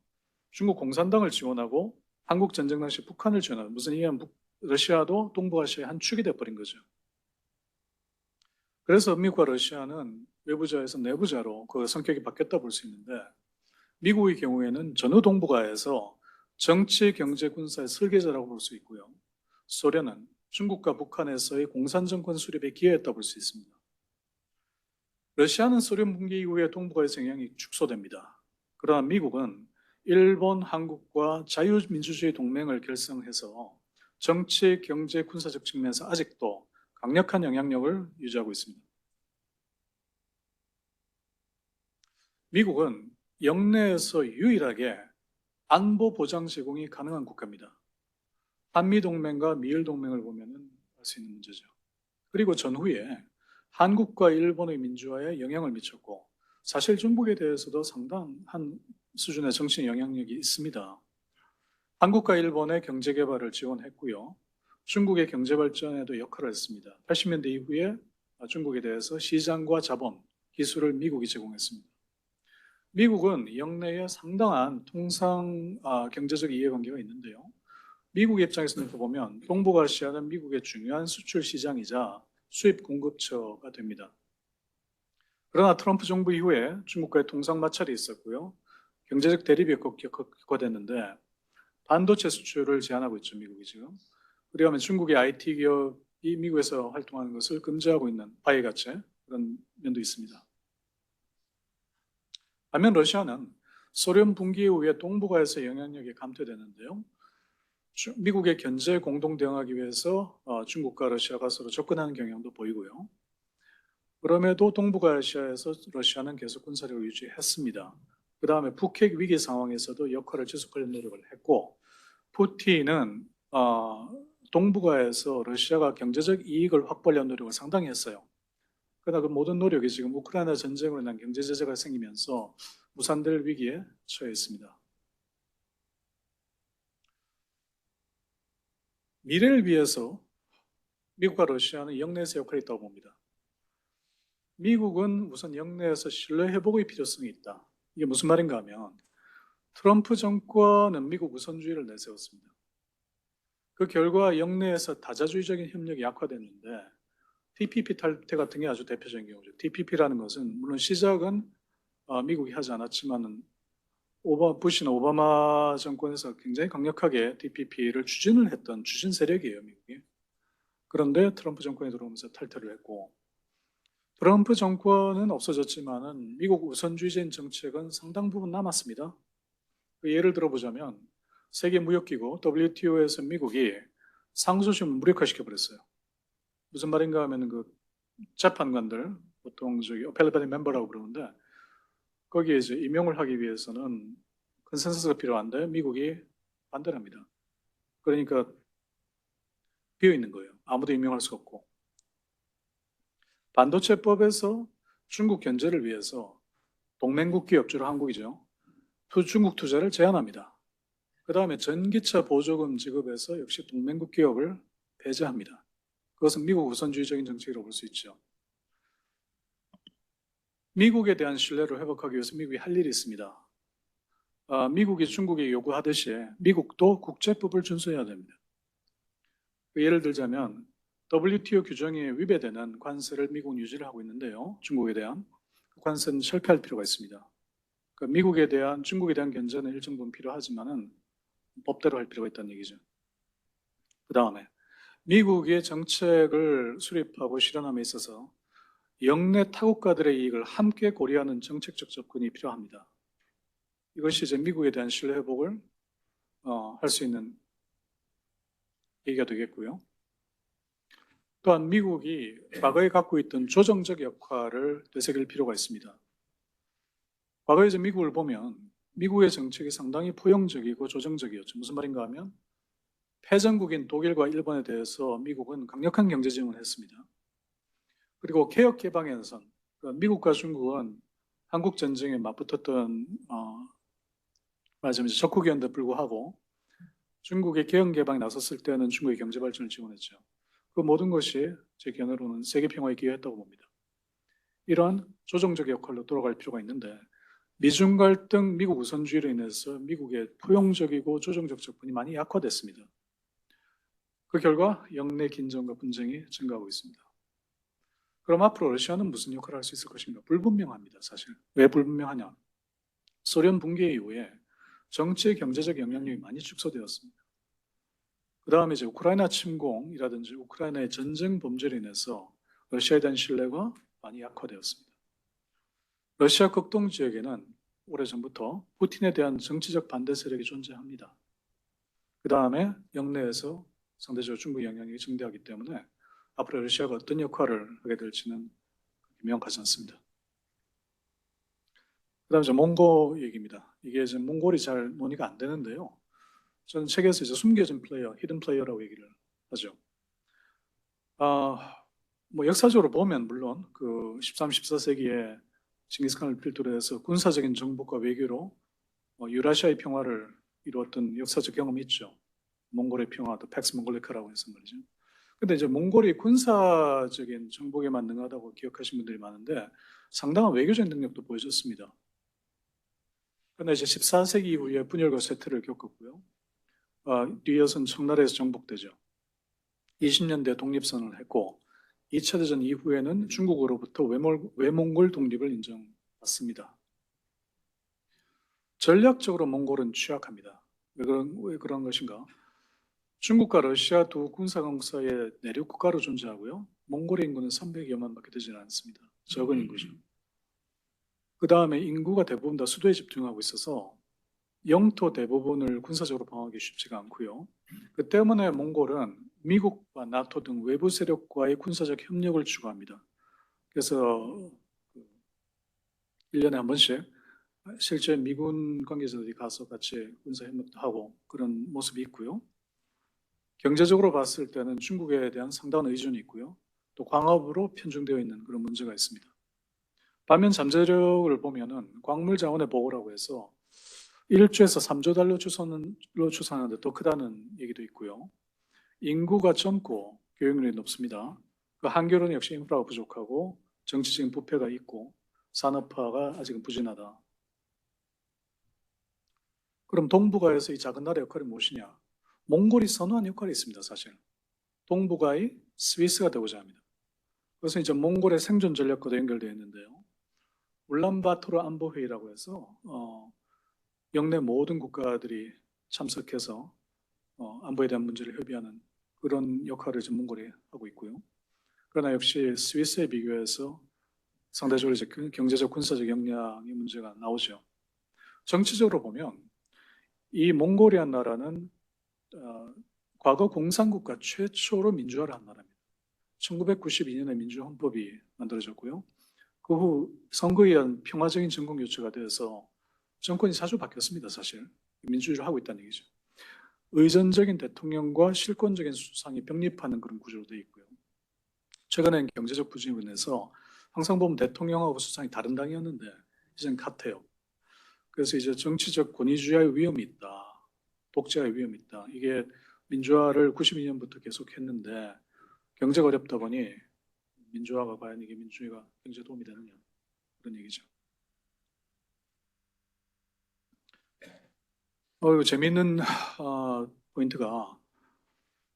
중국 공산당을 지원하고 한국 전쟁 당시 북한을 지원하고 무슨 얘기냐면 러시아도 동북아시아의 한 축이 돼버린 거죠. 그래서 미국과 러시아는 외부자에서 내부자로 그 성격이 바뀌었다 볼 수 있는데 미국의 경우에는 전후 동북아에서 정치, 경제, 군사의 설계자라고 볼 수 있고요. 소련은 중국과 북한에서의 공산정권 수립에 기여했다 볼 수 있습니다. 러시아는 소련 붕괴 이후에 동북아에서 영향이 축소됩니다. 그러나 미국은 일본, 한국과 자유민주주의 동맹을 결성해서 정치, 경제, 군사적 측면에서 아직도 강력한 영향력을 유지하고 있습니다. 미국은 영내에서 유일하게 안보 보장 제공이 가능한 국가입니다. 한미동맹과 미일동맹을 보면 알 수 있는 문제죠. 그리고 전후에 한국과 일본의 민주화에 영향을 미쳤고 사실 중국에 대해서도 상당한 수준의 정치 영향력이 있습니다. 한국과 일본의 경제 개발을 지원했고요. 중국의 경제 발전에도 역할을 했습니다. 80년대 이후에 중국에 대해서 시장과 자본, 기술을 미국이 제공했습니다. 미국은 영내에 상당한 통상 경제적 이해관계가 있는데요. 미국 입장에서 보면 동북아시아는 미국의 중요한 수출 시장이자 수입 공급처가 됩니다. 그러나 트럼프 정부 이후에 중국과의 통상 마찰이 있었고요. 경제적 대립이 격화됐는데 반도체 수출을 제한하고 있죠, 미국이 지금. 그러면 중국의 IT 기업이 미국에서 활동하는 것을 금지하고 있는 바이가체 그런 면도 있습니다. 반면 러시아는 소련 붕괴 이후에 동북아에서 영향력이 감퇴되는데요. 미국의 견제에 공동 대응하기 위해서 중국과 러시아가 서로 접근하는 경향도 보이고요. 그럼에도 동북아시아에서 러시아는 계속 군사력을 유지했습니다. 그 다음에 북핵 위기 상황에서도 역할을 지속하려는 노력을 했고 푸틴은 동북아에서 러시아가 경제적 이익을 확보하려는 노력을 상당히 했어요. 그러나 그 모든 노력이 지금 우크라이나 전쟁으로 인한 경제 제재가 생기면서 무산될 위기에 처해 있습니다. 미래를 위해서 미국과 러시아는 영내에서 역할이 있다고 봅니다. 미국은 우선 영내에서 신뢰 회복의 필요성이 있다. 이게 무슨 말인가 하면 트럼프 정권은 미국 우선주의를 내세웠습니다. 그 결과 영내에서 다자주의적인 협력이 약화됐는데 TPP 탈퇴 같은 게 아주 대표적인 경우죠. TPP라는 것은 물론 시작은 미국이 하지 않았지만은 부시나 오바마 정권에서 굉장히 강력하게 TPP를 추진을 했던 추진 세력이에요, 미국이. 그런데 트럼프 정권이 들어오면서 탈퇴를 했고 트럼프 정권은 없어졌지만은 미국 우선주의적인 정책은 상당 부분 남았습니다. 그 예를 들어보자면 세계무역기구 WTO에서 미국이 상소심을 무력화시켜 버렸어요. 무슨 말인가 하면 그 재판관들 보통 저기 어펠리베이트 멤버라고 그러는데 거기에 이제 임용을 하기 위해서는 컨센서스가 필요한데 미국이 반대를 합니다. 그러니까 비어 있는 거예요. 아무도 임명할 수 없고. 반도체법에서 중국 견제를 위해서 동맹국 기업, 주로 한국이죠. 중국 투자를 제한합니다. 그 다음에 전기차 보조금 지급에서 역시 동맹국 기업을 배제합니다. 그것은 미국 우선주의적인 정책이라고 볼 수 있죠. 미국에 대한 신뢰를 회복하기 위해서 미국이 할 일이 있습니다. 미국이 중국에 요구하듯이 미국도 국제법을 준수해야 됩니다. 예를 들자면 WTO 규정에 위배되는 관세를 미국은 유지를 하고 있는데요. 중국에 대한 그 관세는 철폐할 필요가 있습니다. 그러니까 중국에 대한 견제는 일정 부분 필요하지만은 법대로 할 필요가 있다는 얘기죠. 그 다음에 미국의 정책을 수립하고 실현함에 있어서 영내 타국가들의 이익을 함께 고려하는 정책적 접근이 필요합니다. 이것이 이제 미국에 대한 신뢰 회복을 할 수 있는 얘기가 되겠고요. 또한 미국이 과거에 갖고 있던 조정적 역할을 되새길 필요가 있습니다. 과거에 이제 미국을 보면 미국의 정책이 상당히 포용적이고 조정적이었죠. 무슨 말인가 하면 패전국인 독일과 일본에 대해서 미국은 강력한 경제 지원을 했습니다. 그리고 개혁 개방의 선, 그러니까 미국과 중국은 한국 전쟁에 맞붙었던 말하자면 적국이었는데 불구하고 중국의 개혁 개방에 나섰을 때는 중국의 경제 발전을 지원했죠. 그 모든 것이 제 견해로는 세계 평화에 기여했다고 봅니다. 이러한 조정적 역할로 돌아갈 필요가 있는데 미중 갈등, 미국 우선주의로 인해서 미국의 포용적이고 조정적 접근이 많이 약화됐습니다. 그 결과 영내 긴장과 분쟁이 증가하고 있습니다. 그럼 앞으로 러시아는 무슨 역할을 할 수 있을 것인가? 불분명합니다, 사실. 왜 불분명하냐? 소련 붕괴 이후에 정치, 경제적 영향력이 많이 축소되었습니다. 그 다음에 이제 우크라이나 침공이라든지 우크라이나의 전쟁 범죄로 인해서 러시아에 대한 신뢰가 많이 약화되었습니다. 러시아 극동 지역에는 오래전부터 푸틴에 대한 정치적 반대 세력이 존재합니다. 그 다음에 영내에서 상대적으로 중국 영향력이 증대하기 때문에 앞으로 러시아가 어떤 역할을 하게 될지는 명확하지 않습니다. 그 다음에 몽골 얘기입니다. 이게 이제 몽골이 잘 논의가 안 되는데요. 저는 책에서 이제 숨겨진 플레이어, 히든 플레이어라고 얘기를 하죠. 뭐 역사적으로 보면 물론 그 13, 14세기에 징기스칸을 필두로 해서 군사적인 정복과 외교로 유라시아의 평화를 이루었던 역사적 경험이 있죠. 몽골의 평화도 팩스 몽골리카라고 해서 말이죠. 근데 이제 몽골이 군사적인 정복에만 능하다고 기억하시는 분들이 많은데 상당한 외교적 능력도 보여줬습니다. 그런데 이제 14세기 이후에 분열과 쇠퇴를 겪었고요. 뒤이어서는 청나라에서 정복되죠. 20년대 독립선언을 했고 2차 대전 이후에는 중국으로부터 외몽골 독립을 인정받습니다. 전략적으로 몽골은 취약합니다. 왜 그런 것인가? 중국과 러시아 두 군사강국사의 내륙 국가로 존재하고요. 몽골의 인구는 300여만밖에 되지는 않습니다. 적은 인구죠. 그 다음에 인구가 대부분 다 수도에 집중하고 있어서 영토 대부분을 군사적으로 방어하기 쉽지가 않고요. 그 때문에 몽골은 미국과 나토 등 외부 세력과의 군사적 협력을 추구합니다. 그래서 1년에 한 번씩 실제 미군 관계자들이 가서 같이 군사 협력도 하고 그런 모습이 있고요. 경제적으로 봤을 때는 중국에 대한 상당한 의존이 있고요. 또 광업으로 편중되어 있는 그런 문제가 있습니다. 반면 잠재력을 보면은 광물 자원의 보호라고 해서 1조에서 3조 달러 추산하는데 더 크다는 얘기도 있고요. 인구가 젊고 교육률이 높습니다. 그 한겨울은 역시 인프라가 부족하고 정치적인 부패가 있고 산업화가 아직은 부진하다. 그럼 동북아에서 이 작은 나라의 역할이 무엇이냐? 몽골이 선호한 역할이 있습니다, 사실. 동북아의 스위스가 되고자 합니다. 그래서 이제 몽골의 생존 전략과도 연결되어 있는데요. 울란바토르 안보회의라고 해서 영내 모든 국가들이 참석해서 안보에 대한 문제를 협의하는 그런 역할을 지금 몽골이 하고 있고요. 그러나 역시 스위스에 비교해서 상대적으로 이제 경제적 군사적 역량의 문제가 나오죠. 정치적으로 보면 이 몽골이라 나라는 과거 공산국가 최초로 민주화를 한 나라입니다. 1992년에 민주헌법이 만들어졌고요. 그 후 선거에 의한 평화적인 정권 교체가 되어서 정권이 자주 바뀌었습니다, 사실. 민주주의를 하고 있다는 얘기죠. 의전적인 대통령과 실권적인 수상이 병립하는 그런 구조로 되어 있고요. 최근엔 경제적 부진으로 인해서 항상 보면 대통령하고 수상이 다른 당이었는데 이제는 같아요. 그래서 이제 정치적 권위주의의 위험이 있다. 독재의 위험이 있다. 이게 민주화를 92년부터 계속했는데 경제가 어렵다 보니 민주화가 과연 이게 민주주의가 경제에 도움이 되느냐 그런 얘기죠. 이거 재미있는 포인트가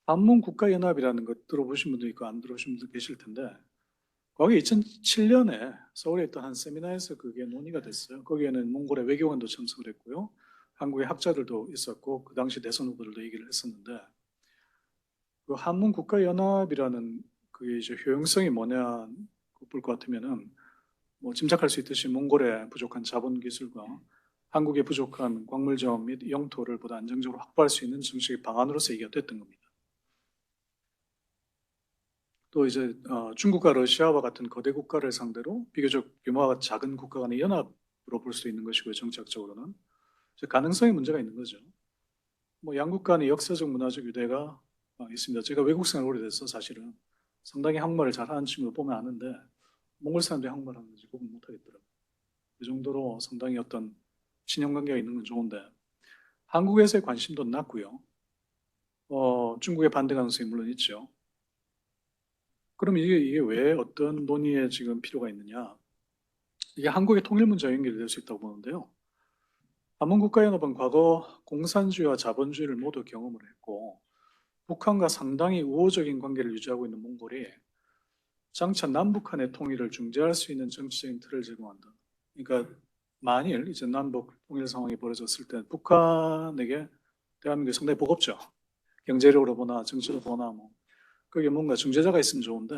한문국가연합이라는 것 들어보신 분도 있고 안 들어보신 분도 계실 텐데 과거 2007년에 서울에 있던 한 세미나에서 그게 논의가 됐어요. 거기에는 몽골의 외교관도 참석을 했고요. 한국의 학자들도 있었고 그 당시 대선 후보들도 얘기를 했었는데 그 한문국가연합이라는 그게 이제 효용성이 뭐냐 볼 것 같으면은 뭐 짐작할 수 있듯이 몽골의 부족한 자본 기술과 한국의 부족한 광물자원 및 영토를 보다 안정적으로 확보할 수 있는 정책의 방안으로서 얘기가 됐던 겁니다. 또 이제 중국과 러시아와 같은 거대 국가를 상대로 비교적 규모가 작은 국가 간의 연합으로 볼 수 있는 것이고요. 정치학적으로는 이제 가능성의 문제가 있는 거죠. 뭐 양국 간의 역사적 문화적 유대가 있습니다. 제가 외국 생활 오래돼서 사실은 상당히 한국말을 잘하는 친구를 보면 아는데 몽골 사람들이 한국말 하는지 구분 못하겠더라고요. 그 정도로 상당히 어떤 친형관계가 있는 건 좋은데 한국에서의 관심도 낮고요. 중국의 반대 가능성이 물론 있죠. 그럼 이게 왜 어떤 논의에 지금 필요가 있느냐? 이게 한국의 통일 문제와 연결될 수 있다고 보는데요. 한문국가연합은 과거 공산주의와 자본주의를 모두 경험을 했고 북한과 상당히 우호적인 관계를 유지하고 있는 몽골이 장차 남북한의 통일을 중재할 수 있는 정치적인 틀을 제공한다. 그러니까 만일 이제 남북 통일 상황이 벌어졌을 때 북한에게 대한민국이 상당히 버겁죠. 경제력으로 보나 정치로 보나 뭐 그게 뭔가 중재자가 있으면 좋은데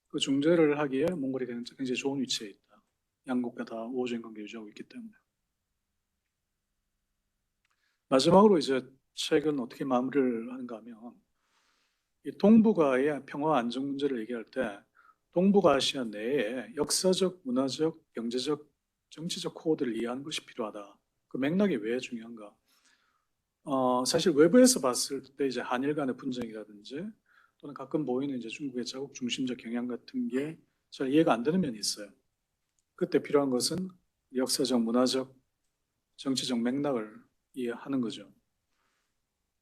그 중재를 하기에 몽골이 굉장히 좋은 위치에 있다. 양국과 다 우호적인 관계 유지하고 있기 때문에. 마지막으로 이제 최근 어떻게 마무리를 하는가 하면 이 동북아의 평화 안정 문제를 얘기할 때 동북아시아 내에 역사적, 문화적, 경제적, 정치적 코드를 이해하는 것이 필요하다. 그 맥락이 왜 중요한가? 사실 외부에서 봤을 때 이제 한일 간의 분쟁이라든지 또는 가끔 보이는 이제 중국의 자국 중심적 경향 같은 게 잘 이해가 안 되는 면이 있어요. 그때 필요한 것은 역사적, 문화적, 정치적 맥락을 이해하는 거죠.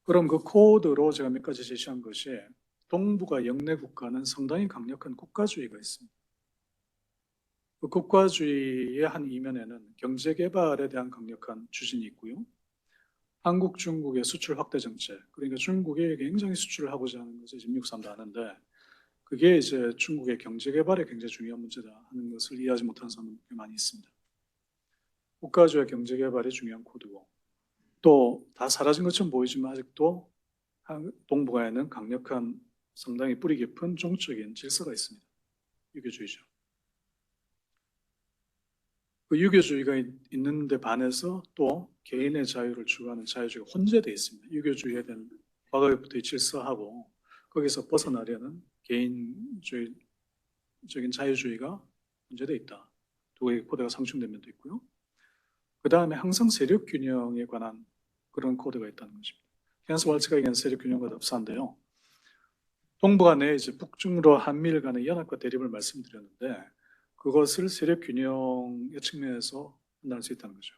그럼 그 코드로 제가 몇 가지 제시한 것이 동북아 영내 국가는 상당히 강력한 국가주의가 있습니다. 그 국가주의의 한 이면에는 경제개발에 대한 강력한 추진이 있고요. 한국, 중국의 수출 확대 정책, 그러니까 중국이 굉장히 수출을 하고자 하는 것을 지금 미국 사람도 아는데 그게 이제 중국의 경제개발에 굉장히 중요한 문제다 하는 것을 이해하지 못하는 사람들이 많이 있습니다. 국가주의 경제개발이 중요한 코드고 또 다 사라진 것처럼 보이지만 아직도 동북아에는 강력한 상당히 뿌리 깊은 종적인 질서가 있습니다. 유교주의죠. 그 유교주의가 있는데 반해서 또 개인의 자유를 추구하는 자유주의가 혼재되어 있습니다. 유교주의에 대한 과거부터의 질서하고 거기서 벗어나려는 개인주의적인 자유주의가 혼재되어 있다. 두 개의 코드가 상충된 면도 있고요. 그 다음에 항상 세력 균형에 관한 그런 코드가 있다는 것입니다. 헨스 왈츠가 얘기한 세력 균형과 흡사한데요. 동북아 내에 이제 북중로 한미일 간의 연합과 대립을 말씀드렸는데 그것을 세력 균형의 측면에서 판단할 수 있다는 거죠.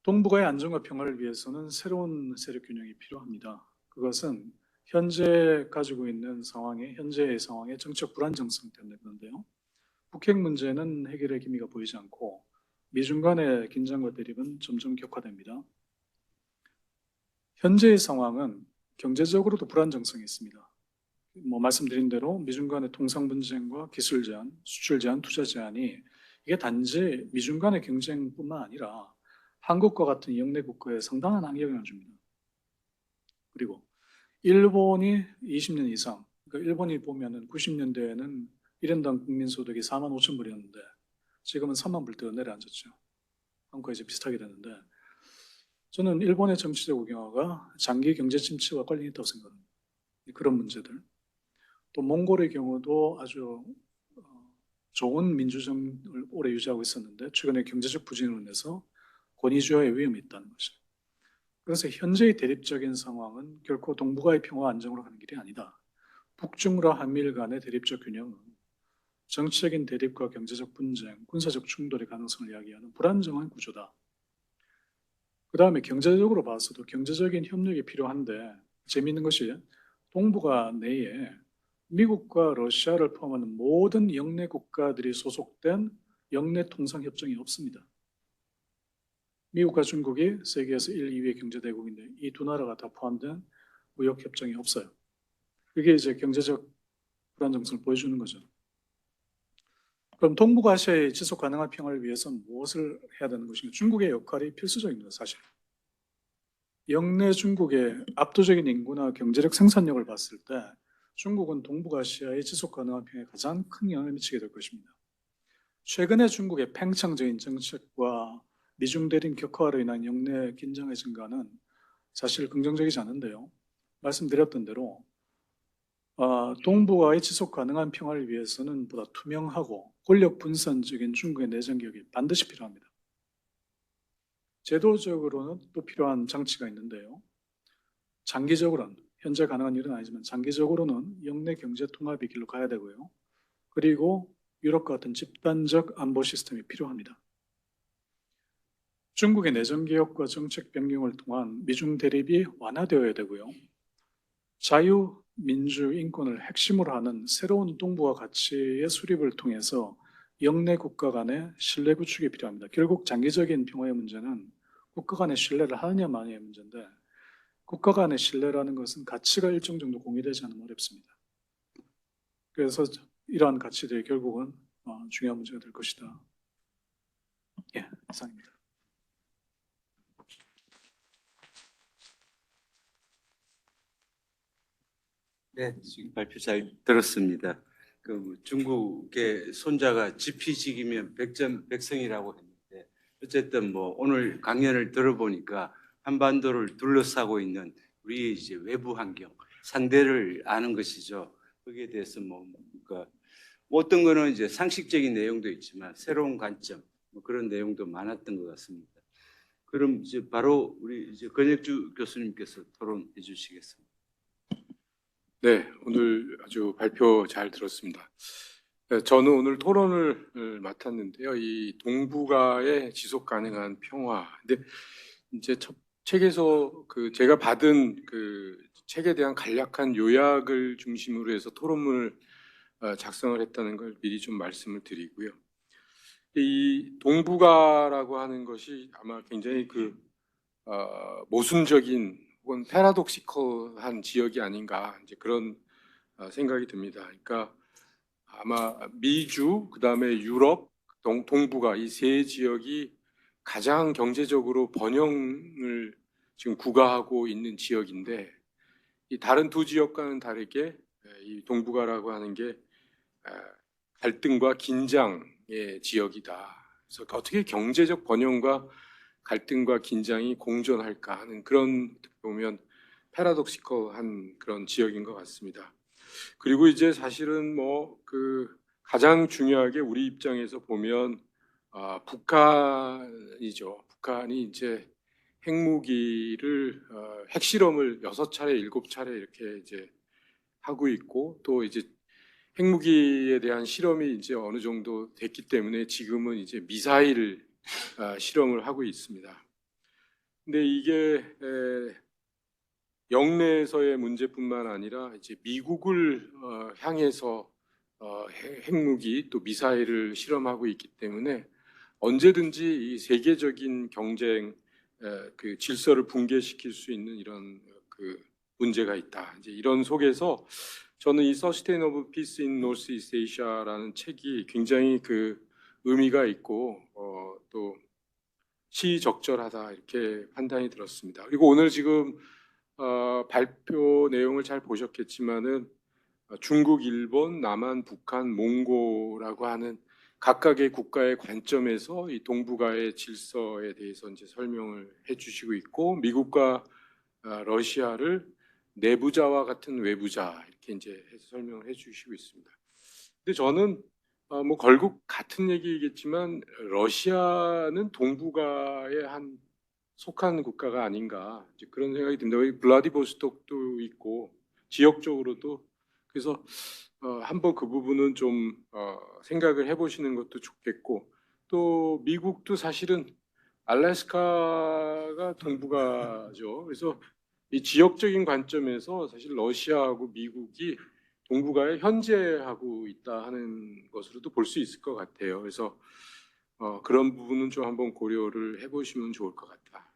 동북아의 안정과 평화를 위해서는 새로운 세력 균형이 필요합니다. 그것은 현재 가지고 있는 상황에 현재의 상황의 정책 불안정성 때문에 그런데요. 북핵 문제는 해결의 기미가 보이지 않고 미중 간의 긴장과 대립은 점점 격화됩니다. 현재의 상황은 경제적으로도 불안정성이 있습니다. 뭐 말씀드린 대로 미중 간의 통상 분쟁과 기술 제한, 수출 제한, 투자 제한이 이게 단지 미중 간의 경쟁뿐만 아니라 한국과 같은 영내 국가에 상당한 영향을 줍니다. 그리고 일본이 20년 이상, 그러니까 일본이 보면은 90년대에는 1인당 국민소득이 4만 5천 불이었는데 지금은 3만 불대로 내려앉았죠. 한국과 이제 비슷하게 되는데 저는 일본의 정치적 우경화가 장기 경제 침체와 관련이 있다고 생각합니다. 그런 문제들. 또 몽골의 경우도 아주 좋은 민주정을 오래 유지하고 있었는데 최근에 경제적 부진으로 인해서 권위주의의 위험이 있다는 거죠. 그래서 현재의 대립적인 상황은 결코 동북아의 평화 안정으로 가는 길이 아니다. 북중러 한미일 간의 대립적 균형은 정치적인 대립과 경제적 분쟁, 군사적 충돌의 가능성을 이야기하는 불안정한 구조다. 그 다음에 경제적으로 봐서도 경제적인 협력이 필요한데 재미있는 것이 동북아 내에 미국과 러시아를 포함하는 모든 영내 국가들이 소속된 영내 통상협정이 없습니다. 미국과 중국이 세계에서 1, 2위의 경제대국인데 이 두 나라가 다 포함된 무역협정이 없어요. 그게 이제 경제적 불안정성을 보여주는 거죠. 그럼 동북아시아의 지속 가능한 평화를 위해서는 무엇을 해야 되는 것인가? 중국의 역할이 필수적입니다, 사실. 영내 중국의 압도적인 인구나 경제력 생산력을 봤을 때 중국은 동북아시아의 지속 가능한 평화에 가장 큰 영향을 미치게 될 것입니다. 최근에 중국의 팽창적인 정책과 미중 대립 격화로 인한 영내 긴장의 증가는 사실 긍정적이지 않은데요. 말씀드렸던 대로 동북아의 지속 가능한 평화를 위해서는 보다 투명하고 권력 분산적인 중국의 내정 개혁이 반드시 필요합니다. 제도적으로는 또 필요한 장치가 있는데요. 장기적으로는 현재 가능한 일은 아니지만 장기적으로는 영내 경제 통합의 길로 가야 되고요. 그리고 유럽과 같은 집단적 안보 시스템이 필요합니다. 중국의 내정 개혁과 정책 변경을 통한 미중 대립이 완화되어야 되고요. 자유, 민주, 인권을 핵심으로 하는 새로운 동북아 가치의 수립을 통해서 영내 국가 간의 신뢰 구축이 필요합니다. 결국 장기적인 평화의 문제는 국가 간의 신뢰를 하느냐 마느냐의 문제인데 국가 간의 신뢰라는 것은 가치가 일정 정도 공유되지 않으면 어렵습니다. 그래서 이러한 가치들이 결국은 중요한 문제가 될 것이다. 예, 이상입니다. 네, 지금 발표 잘 들었습니다. 그 중국의 손자가 지피지기면 백전백승이라고 했는데 어쨌든 뭐 오늘 강연을 들어보니까 한반도를 둘러싸고 있는 우리 이제 외부 환경, 상대를 아는 것이죠. 거기에 대해서 그러니까 어떤 거는 이제 상식적인 내용도 있지만 새로운 관점 뭐 그런 내용도 많았던 것 같습니다. 그럼 이제 바로 우리 이제 권혁주 교수님께서 토론해 주시겠습니다. 네, 오늘 아주 발표 잘 들었습니다. 저는 오늘 토론을 맡았는데요. 이 동북아의 지속 가능한 평화. 근데 이제 책에서 제가 받은 그 책에 대한 간략한 요약을 중심으로 해서 토론문을 작성을 했다는 걸 미리 좀 말씀을 드리고요. 이 동북아라고 하는 것이 아마 굉장히 모순적인 혹은 패러독시컬한 지역이 아닌가 이제 그런 생각이 듭니다. 그러니까 아마 미주, 그다음에 유럽, 동북아 이 세 지역이 가장 경제적으로 번영을 지금 구가하고 있는 지역인데 이 다른 두 지역과는 다르게 이 동북아라고 하는 게 갈등과 긴장의 지역이다. 그래서 어떻게 경제적 번영과 갈등과 긴장이 공존할까 하는 그런 보면 패러독시컬한 그런 지역인 것 같습니다. 그리고 이제 사실은 가장 중요하게 우리 입장에서 보면 북한이죠. 북한이 이제 핵무기를 핵실험을 6차례, 7차례 이렇게 이제 하고 있고 또 이제 핵무기에 대한 실험이 이제 어느 정도 됐기 때문에 지금은 이제 미사일 실험을 하고 있습니다. 근데 이게 영내에서의 문제뿐만 아니라 이제 미국을 향해서 핵무기 또 미사일을 실험하고 있기 때문에 언제든지 이 세계적인 경쟁 그 질서를 붕괴시킬 수 있는 이런 문제가 있다. 이제 이런 속에서 저는 이 Sustainable Peace in Northeast Asia라는 책이 굉장히 의미가 있고 또 시적절하다 이렇게 판단이 들었습니다. 그리고 오늘 지금 발표 내용을 잘 보셨겠지만은 중국, 일본, 남한, 북한, 몽고라고 하는 각각의 국가의 관점에서 이 동북아의 질서에 대해서 이제 설명을 해주시고 있고 미국과 러시아를 내부자와 같은 외부자 이렇게 이제 해서 설명을 해주시고 있습니다. 근데 저는 뭐 결국 같은 얘기이겠지만 러시아는 동북아의 한 속한 국가가 아닌가 이제 그런 생각이 듭니다. 여기 블라디보스톡도 있고 지역적으로도 그래서 한번 그 부분은 좀 생각을 해보시는 것도 좋겠고 또 미국도 사실은 알래스카가 동북아죠. 그래서 이 지역적인 관점에서 사실 러시아하고 미국이 동북아에 현재하고 있다 하는 것으로도 볼 수 있을 것 같아요. 그래서 그런 부분은 좀 한번 고려를 해보시면 좋을 것 같다.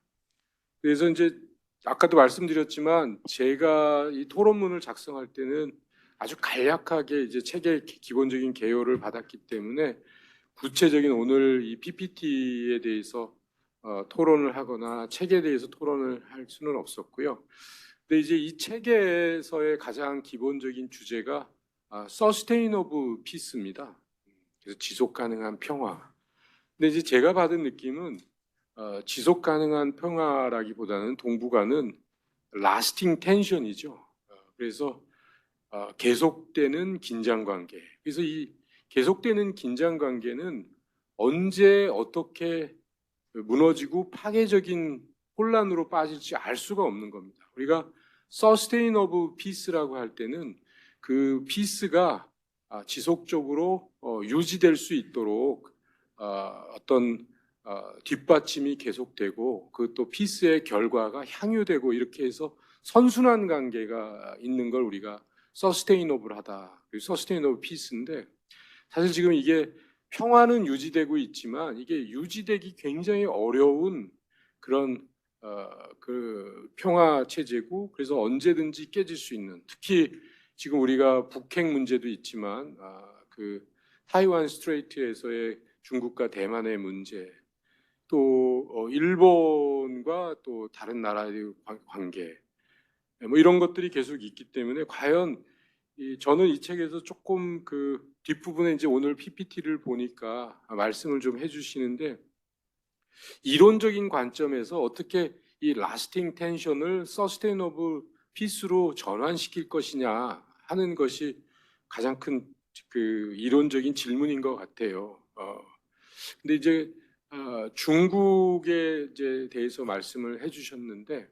그래서 이제 아까도 말씀드렸지만 제가 이 토론문을 작성할 때는 아주 간략하게 이제 책의 기본적인 개요를 받았기 때문에 구체적인 오늘 이 PPT에 대해서 토론을 하거나 책에 대해서 토론을 할 수는 없었고요. 근데 이제 이 책에서의 가장 기본적인 주제가 Sustainable Peace입니다. 그래서 지속 가능한 평화. 근데 이제 제가 받은 느낌은 지속 가능한 평화라기보다는 동북아는 lasting tension이죠. 그래서 계속되는 긴장 관계. 그래서 이 계속되는 긴장 관계는 언제 어떻게 무너지고 파괴적인 혼란으로 빠질지 알 수가 없는 겁니다. 우리가 sustainable peace라고 할 때는 그 peace가 지속적으로 유지될 수 있도록 어떤 뒷받침이 계속되고 그 또 피스의 결과가 향유되고 이렇게 해서 선순환 관계가 있는 걸 우리가 서스테이너블하다, 서스테이너블 피스인데 사실 지금 이게 평화는 유지되고 있지만 이게 유지되기 굉장히 어려운 그런 그 평화 체제고 그래서 언제든지 깨질 수 있는 특히 지금 우리가 북핵 문제도 있지만 그 타이완 스트레이트에서의 중국과 대만의 문제 또 일본과 또 다른 나라의 관계 뭐 이런 것들이 계속 있기 때문에 과연 저는 이 책에서 조금 그 뒷부분에 이제 오늘 PPT를 보니까 말씀을 좀 해주시는데 이론적인 관점에서 어떻게 이 라스팅 텐션을 서스테이너블 피스로 전환시킬 것이냐 하는 것이 가장 큰 그 이론적인 질문인 것 같아요. 근데 이제 중국에 이제 대해서 말씀을 해주셨는데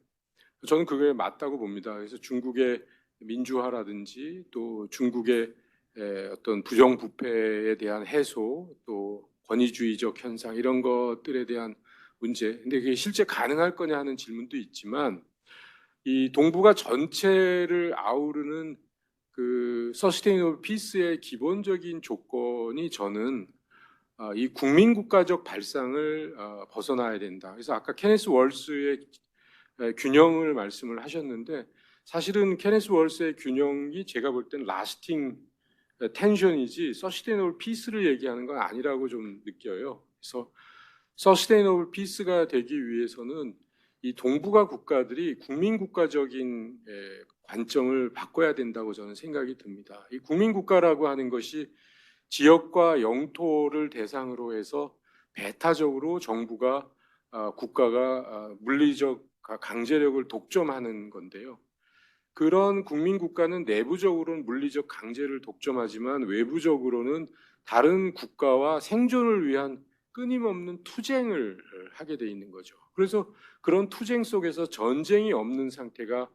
저는 그게 맞다고 봅니다. 그래서 중국의 민주화라든지 또 중국의 어떤 부정부패에 대한 해소 또 권위주의적 현상 이런 것들에 대한 문제. 근데 그게 실제 가능할 거냐 하는 질문도 있지만 이 동북아 전체를 아우르는 그 서스테이너블 피스의 기본적인 조건이 저는 이 국민국가적 발상을 벗어나야 된다. 그래서 아까 케네스 월스의 균형을 말씀을 하셨는데 사실은 케네스 월스의 균형이 제가 볼 땐 라스팅 텐션이지 서스테이너블 피스를 얘기하는 건 아니라고 좀 느껴요. 그래서 서스테이너블 피스가 되기 위해서는 이 동북아 국가들이 국민국가적인 관점을 바꿔야 된다고 저는 생각이 듭니다. 이 국민국가라고 하는 것이 지역과 영토를 대상으로 해서 배타적으로 정부가 국가가 물리적 강제력을 독점하는 건데요. 그런 국민국가는 내부적으로는 물리적 강제를 독점하지만 외부적으로는 다른 국가와 생존을 위한 끊임없는 투쟁을 하게 돼 있는 거죠. 그래서 그런 투쟁 속에서 전쟁이 없는 상태가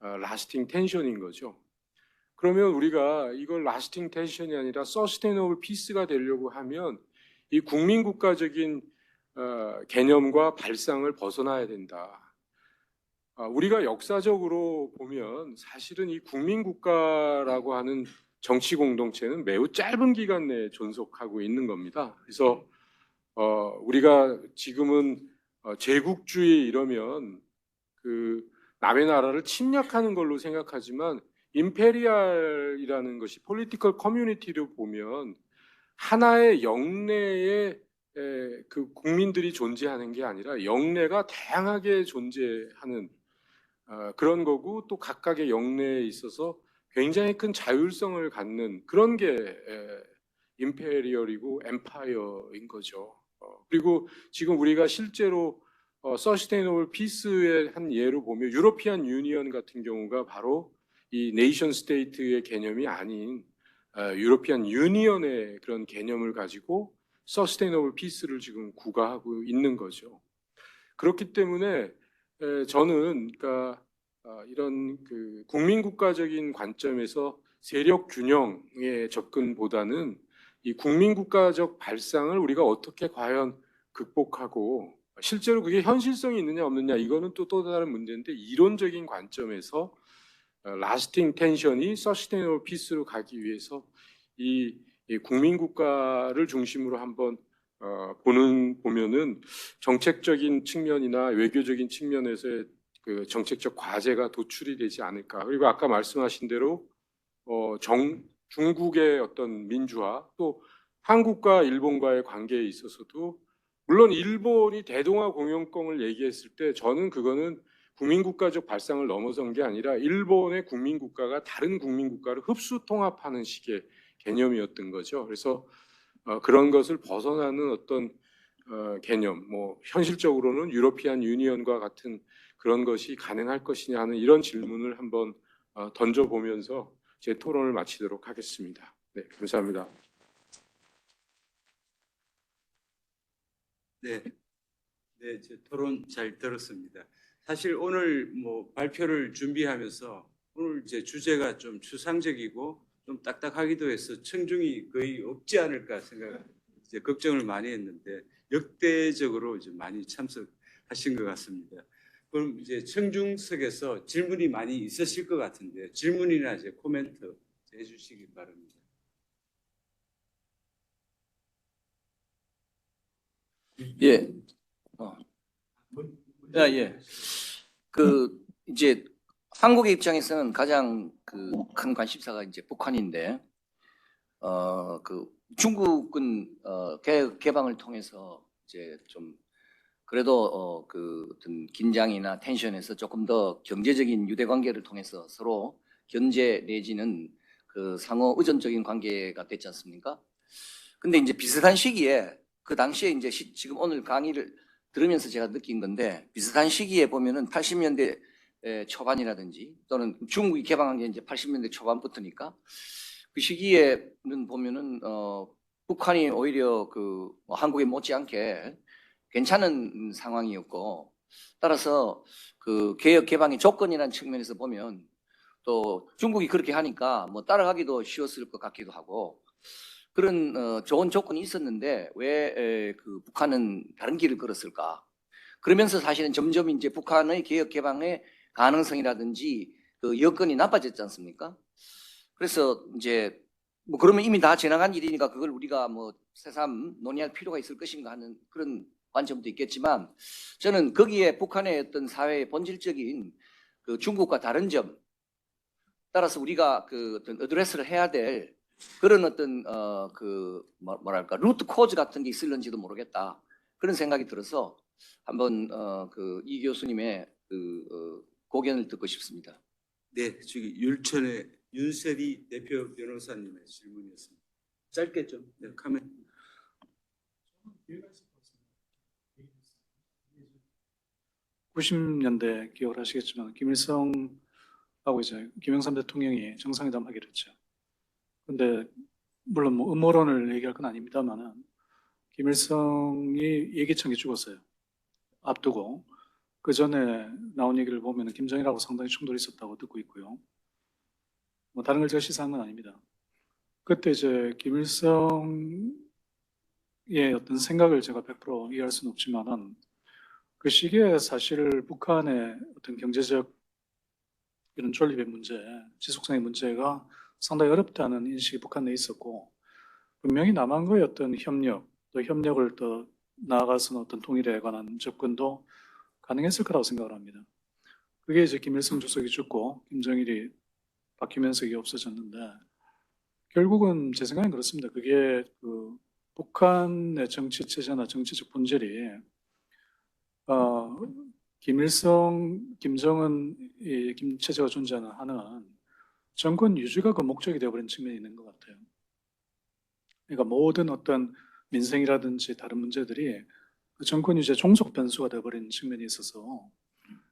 라스팅 텐션인 거죠. 그러면 우리가 이걸 라스팅 텐션이 아니라 서스테이너블 피스가 되려고 하면 이 국민국가적인 개념과 발상을 벗어나야 된다. 우리가 역사적으로 보면 사실은 이 국민국가라고 하는 정치 공동체는 매우 짧은 기간 내에 존속하고 있는 겁니다. 그래서 우리가 지금은 제국주의 이러면 그 남의 나라를 침략하는 걸로 생각하지만 임페리얼이라는 것이 폴리티컬 커뮤니티로 보면 하나의 영내에 그 국민들이 존재하는 게 아니라 영내가 다양하게 존재하는 그런 거고 또 각각의 영내에 있어서 굉장히 큰 자율성을 갖는 그런 게 임페리얼이고 엠파이어인 거죠. 그리고 지금 우리가 실제로 서스테이너블 피스의 한 예로 보면 유로피안 유니언 같은 경우가 바로 이 네이션 스테이트의 개념이 아닌 유러피안 유니언의 그런 개념을 가지고 서스테이너블 피스를 지금 구가하고 있는 거죠. 그렇기 때문에 저는 그러니까 이런 그 국민국가적인 관점에서 세력 균형의 접근보다는 이 국민국가적 발상을 우리가 어떻게 과연 극복하고 실제로 그게 현실성이 있느냐 없느냐 이거는 또 다른 문제인데 이론적인 관점에서 라스팅 텐션이 서스테이너블 피스로 가기 위해서 이 국민국가를 중심으로 한번 보면은 정책적인 측면이나 외교적인 측면에서의 그 정책적 과제가 도출이 되지 않을까. 그리고 아까 말씀하신 대로 중국의 어떤 민주화 또 한국과 일본과의 관계에 있어서도 물론 일본이 대동아 공영권을 얘기했을 때 저는 그거는 국민국가적 발상을 넘어선 게 아니라 일본의 국민국가가 다른 국민국가를 흡수 통합하는 식의 개념이었던 거죠. 그래서 그런 것을 벗어나는 어떤 개념, 뭐 현실적으로는 유러피안 유니언과 같은 그런 것이 가능할 것이냐 하는 이런 질문을 한번 던져보면서 제 토론을 마치도록 하겠습니다. 네, 감사합니다. 네, 네, 제 토론 잘 들었습니다. 사실 오늘 뭐 발표를 준비하면서 오늘 이제 주제가 좀 추상적이고 좀 딱딱하기도 해서 청중이 거의 없지 않을까 생각, 이제 걱정을 많이 했는데 역대적으로 이제 많이 참석하신 것 같습니다. 그럼 이제 청중석에서 질문이 많이 있으실 것 같은데 질문이나 이제 코멘트 해주시기 바랍니다. 예. 예. 이제 한국의 입장에서는 가장 큰 관심사가 이제 북한인데, 중국은 개방을 통해서 이제 좀 그래도 어떤 긴장이나 텐션에서 조금 더 경제적인 유대 관계를 통해서 서로 견제 내지는 상호 의존적인 관계가 됐지 않습니까? 근데 이제 비슷한 시기에 그 당시에 이제 지금 오늘 강의를 들으면서 제가 느낀 건데 비슷한 시기에 보면은 80년대 초반이라든지 또는 중국이 개방한 게 이제 80년대 초반부터니까 그 시기에는 보면은 북한이 오히려 한국에 못지않게 괜찮은 상황이었고 따라서 개혁 개방의 조건이라는 측면에서 보면 또 중국이 그렇게 하니까 뭐 따라가기도 쉬웠을 것 같기도 하고 그런 좋은 조건이 있었는데 왜 북한은 다른 길을 걸었을까? 그러면서 사실은 점점 이제 북한의 개혁 개방의 가능성이라든지 여건이 나빠졌지 않습니까? 그래서 이제 뭐 그러면 이미 다 지나간 일이니까 그걸 우리가 뭐 새삼 논의할 필요가 있을 것인가 하는 그런 관점도 있겠지만 저는 거기에 북한의 어떤 사회의 본질적인 중국과 다른 점 따라서 우리가 어떤 어드레스를 해야 될 그런 어떤 뭐랄까 루트 코즈 같은 게 있을런지도 모르겠다 그런 생각이 들어서 한번 이 교수님의 고견을 듣고 싶습니다. 네, 저기 율천의 윤세리 대표 변호사님의 질문이었습니다. 짧게 좀 카멘. 90년대 기억을 하시겠지만 김일성하고 이제 김영삼 대통령이 정상회담 하기로 했죠. 근데 물론 뭐 음모론을 얘기할 건 아닙니다만은 김일성이 예기창에 죽었어요. 앞두고 그 전에 나온 얘기를 보면 김정일하고 상당히 충돌이 있었다고 듣고 있고요. 뭐 다른 걸 제가 시사한 건 아닙니다. 그때 이제 김일성의 어떤 생각을 제가 100% 이해할 수는 없지만은 그 시기에 사실 북한의 어떤 경제적 이런 존립의 문제, 지속성의 문제가 상당히 어렵다는 인식이 북한 내에 있었고 분명히 남한과의 어떤 협력, 또 협력을 더 나아가서는 어떤 통일에 관한 접근도 가능했을 거라고 생각을 합니다. 그게 이제 김일성 주석이 죽고 김정일이 바뀌면서 이게 없어졌는데 결국은 제 생각엔 그렇습니다. 그게 북한의 정치 체제나 정치적 본질이 김일성, 김정은 김 체제가 존재하는 한은 정권 유지가 그 목적이 되어버린 측면이 있는 것 같아요. 그러니까 모든 어떤 민생이라든지 다른 문제들이 그 정권 유지의 종속 변수가 되어버린 측면이 있어서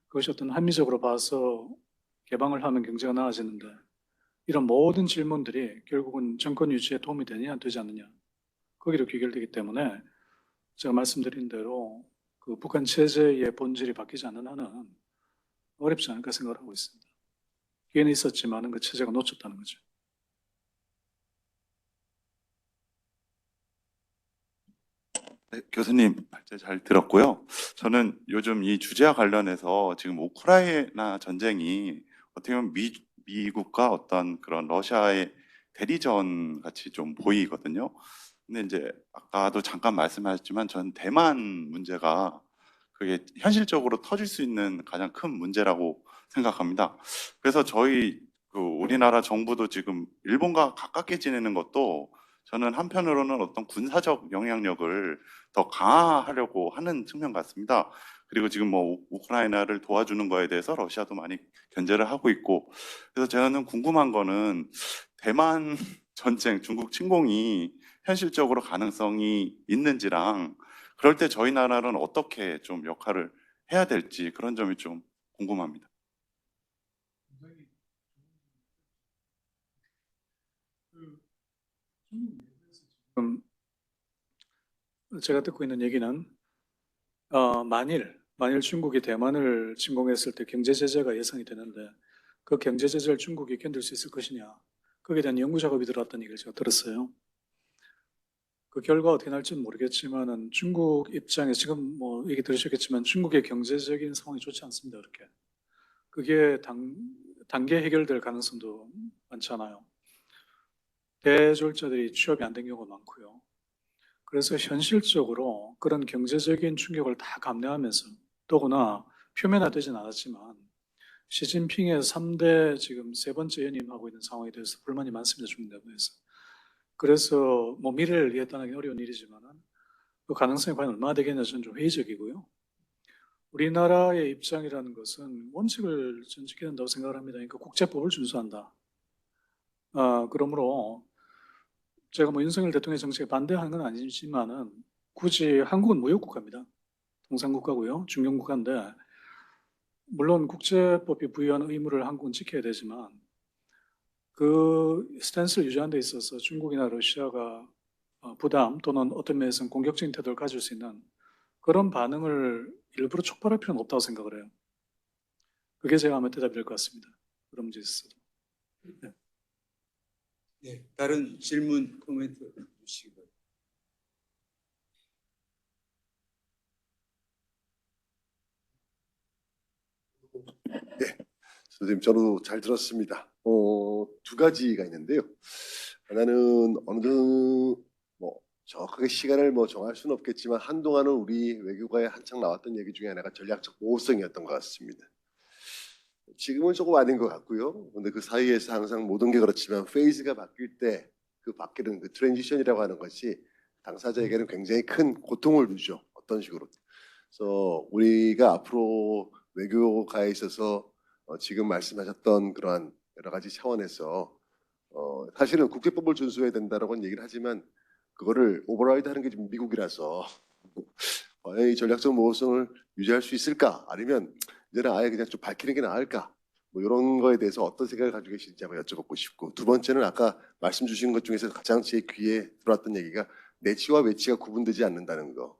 그것이 어떤 합리적으로 봐서 개방을 하면 경제가 나아지는데 이런 모든 질문들이 결국은 정권 유지에 도움이 되느냐 되지 않느냐 거기로 귀결되기 때문에 제가 말씀드린 대로 그 북한 체제의 본질이 바뀌지 않는 한은 어렵지 않을까 생각을 하고 있습니다. 기회는 있었지만은 그 체제가 놓쳤다는 거죠. 네, 교수님 말씀 잘 들었고요. 저는 요즘 이 주제와 관련해서 지금 우크라이나 전쟁이 어떻게 보면 미국과 어떤 그런 러시아의 대리전 같이 좀 보이거든요. 근데 이제 아까도 잠깐 말씀하셨지만 전 대만 문제가 그게 현실적으로 터질 수 있는 가장 큰 문제라고 생각합니다. 그래서 저희 우리나라 정부도 지금 일본과 가깝게 지내는 것도 저는 한편으로는 어떤 군사적 영향력을 더 강화하려고 하는 측면 같습니다. 그리고 지금 뭐 우크라이나를 도와주는 거에 대해서 러시아도 많이 견제를 하고 있고, 그래서 저는 궁금한 거는 대만 전쟁, 중국 침공이 현실적으로 가능성이 있는지랑, 그럴 때 저희 나라는 어떻게 좀 역할을 해야 될지 그런 점이 좀 궁금합니다. 지금 제가 듣고 있는 얘기는 만일 중국이 대만을 침공했을 때 경제 제재가 예상이 되는데 그 경제 제재를 중국이 견딜 수 있을 것이냐 거기에 대한 연구 작업이 들어왔다는 얘기를 제가 들었어요. 그 결과 어떻게 날지는 모르겠지만은 중국 입장에 지금 뭐 얘기 들으셨겠지만 중국의 경제적인 상황이 좋지 않습니다. 그렇게 그게 단계 해결될 가능성도 많지 않아요. 대졸자들이 취업이 안 된 경우가 많고요. 그래서 현실적으로 그런 경제적인 충격을 다 감내하면서 더구나 표면화되진 않았지만 시진핑의 3대 지금 세 번째 연임하고 있는 상황에 대해서 불만이 많습니다. 중국 내부에서. 그래서 뭐 미래를 예단하기 어려운 일이지만 그 가능성이 과연 얼마나 되겠냐 저는 좀 회의적이고요. 우리나라의 입장이라는 것은 원칙을 전 지켜야 한다고 생각을 합니다. 그러니까 국제법을 준수한다. 그러므로 제가 뭐 윤석열 대통령 정책에 반대하는 건 아니지만은 굳이 한국은 무역국가입니다. 통상국가고요. 중견국가인데 물론 국제법이 부여한 의무를 한국은 지켜야 되지만 그 스탠스를 유지하는 데 있어서 중국이나 러시아가 부담 또는 어떤 면에서는 공격적인 태도를 가질 수 있는 그런 반응을 일부러 촉발할 필요는 없다고 생각을 해요. 그게 제가 아마 대답이 될 것 같습니다. 그런 문제에 있어서. 네. 네, 다른 질문, 코멘트 주시기 바랍니다. 선생님, 저도 잘 들었습니다. 두 가지가 있는데요. 하나는 어느 뭐 정확하게 시간을 뭐 정할 수는 없겠지만 한동안은 우리 외교가에 한창 나왔던 얘기 중에 하나가 전략적 모호성이었던 것 같습니다. 지금은 조금 아닌 것 같고요. 근데 그 사이에서 항상 모든 게 그렇지만 페이즈가 바뀔 때 그 바뀌는 그 트랜지션이라고 하는 것이 당사자에게는 굉장히 큰 고통을 주죠. 어떤 식으로. 그래서 우리가 앞으로 외교가에 있어서 지금 말씀하셨던 그러한 여러 가지 차원에서 사실은 국제법을 준수해야 된다라고는 얘기를 하지만 그거를 오버라이드하는 게 지금 미국이라서 과연 이 전략적 모호성을 유지할 수 있을까? 아니면 이제는 아예 그냥 좀 밝히는 게 나을까? 뭐 이런 거에 대해서 어떤 생각을 가지고 계신지 한번 여쭤보고 싶고, 두 번째는 아까 말씀 주신 것 중에서 가장 제 귀에 들어왔던 얘기가 내치와 외치가 구분되지 않는다는 거.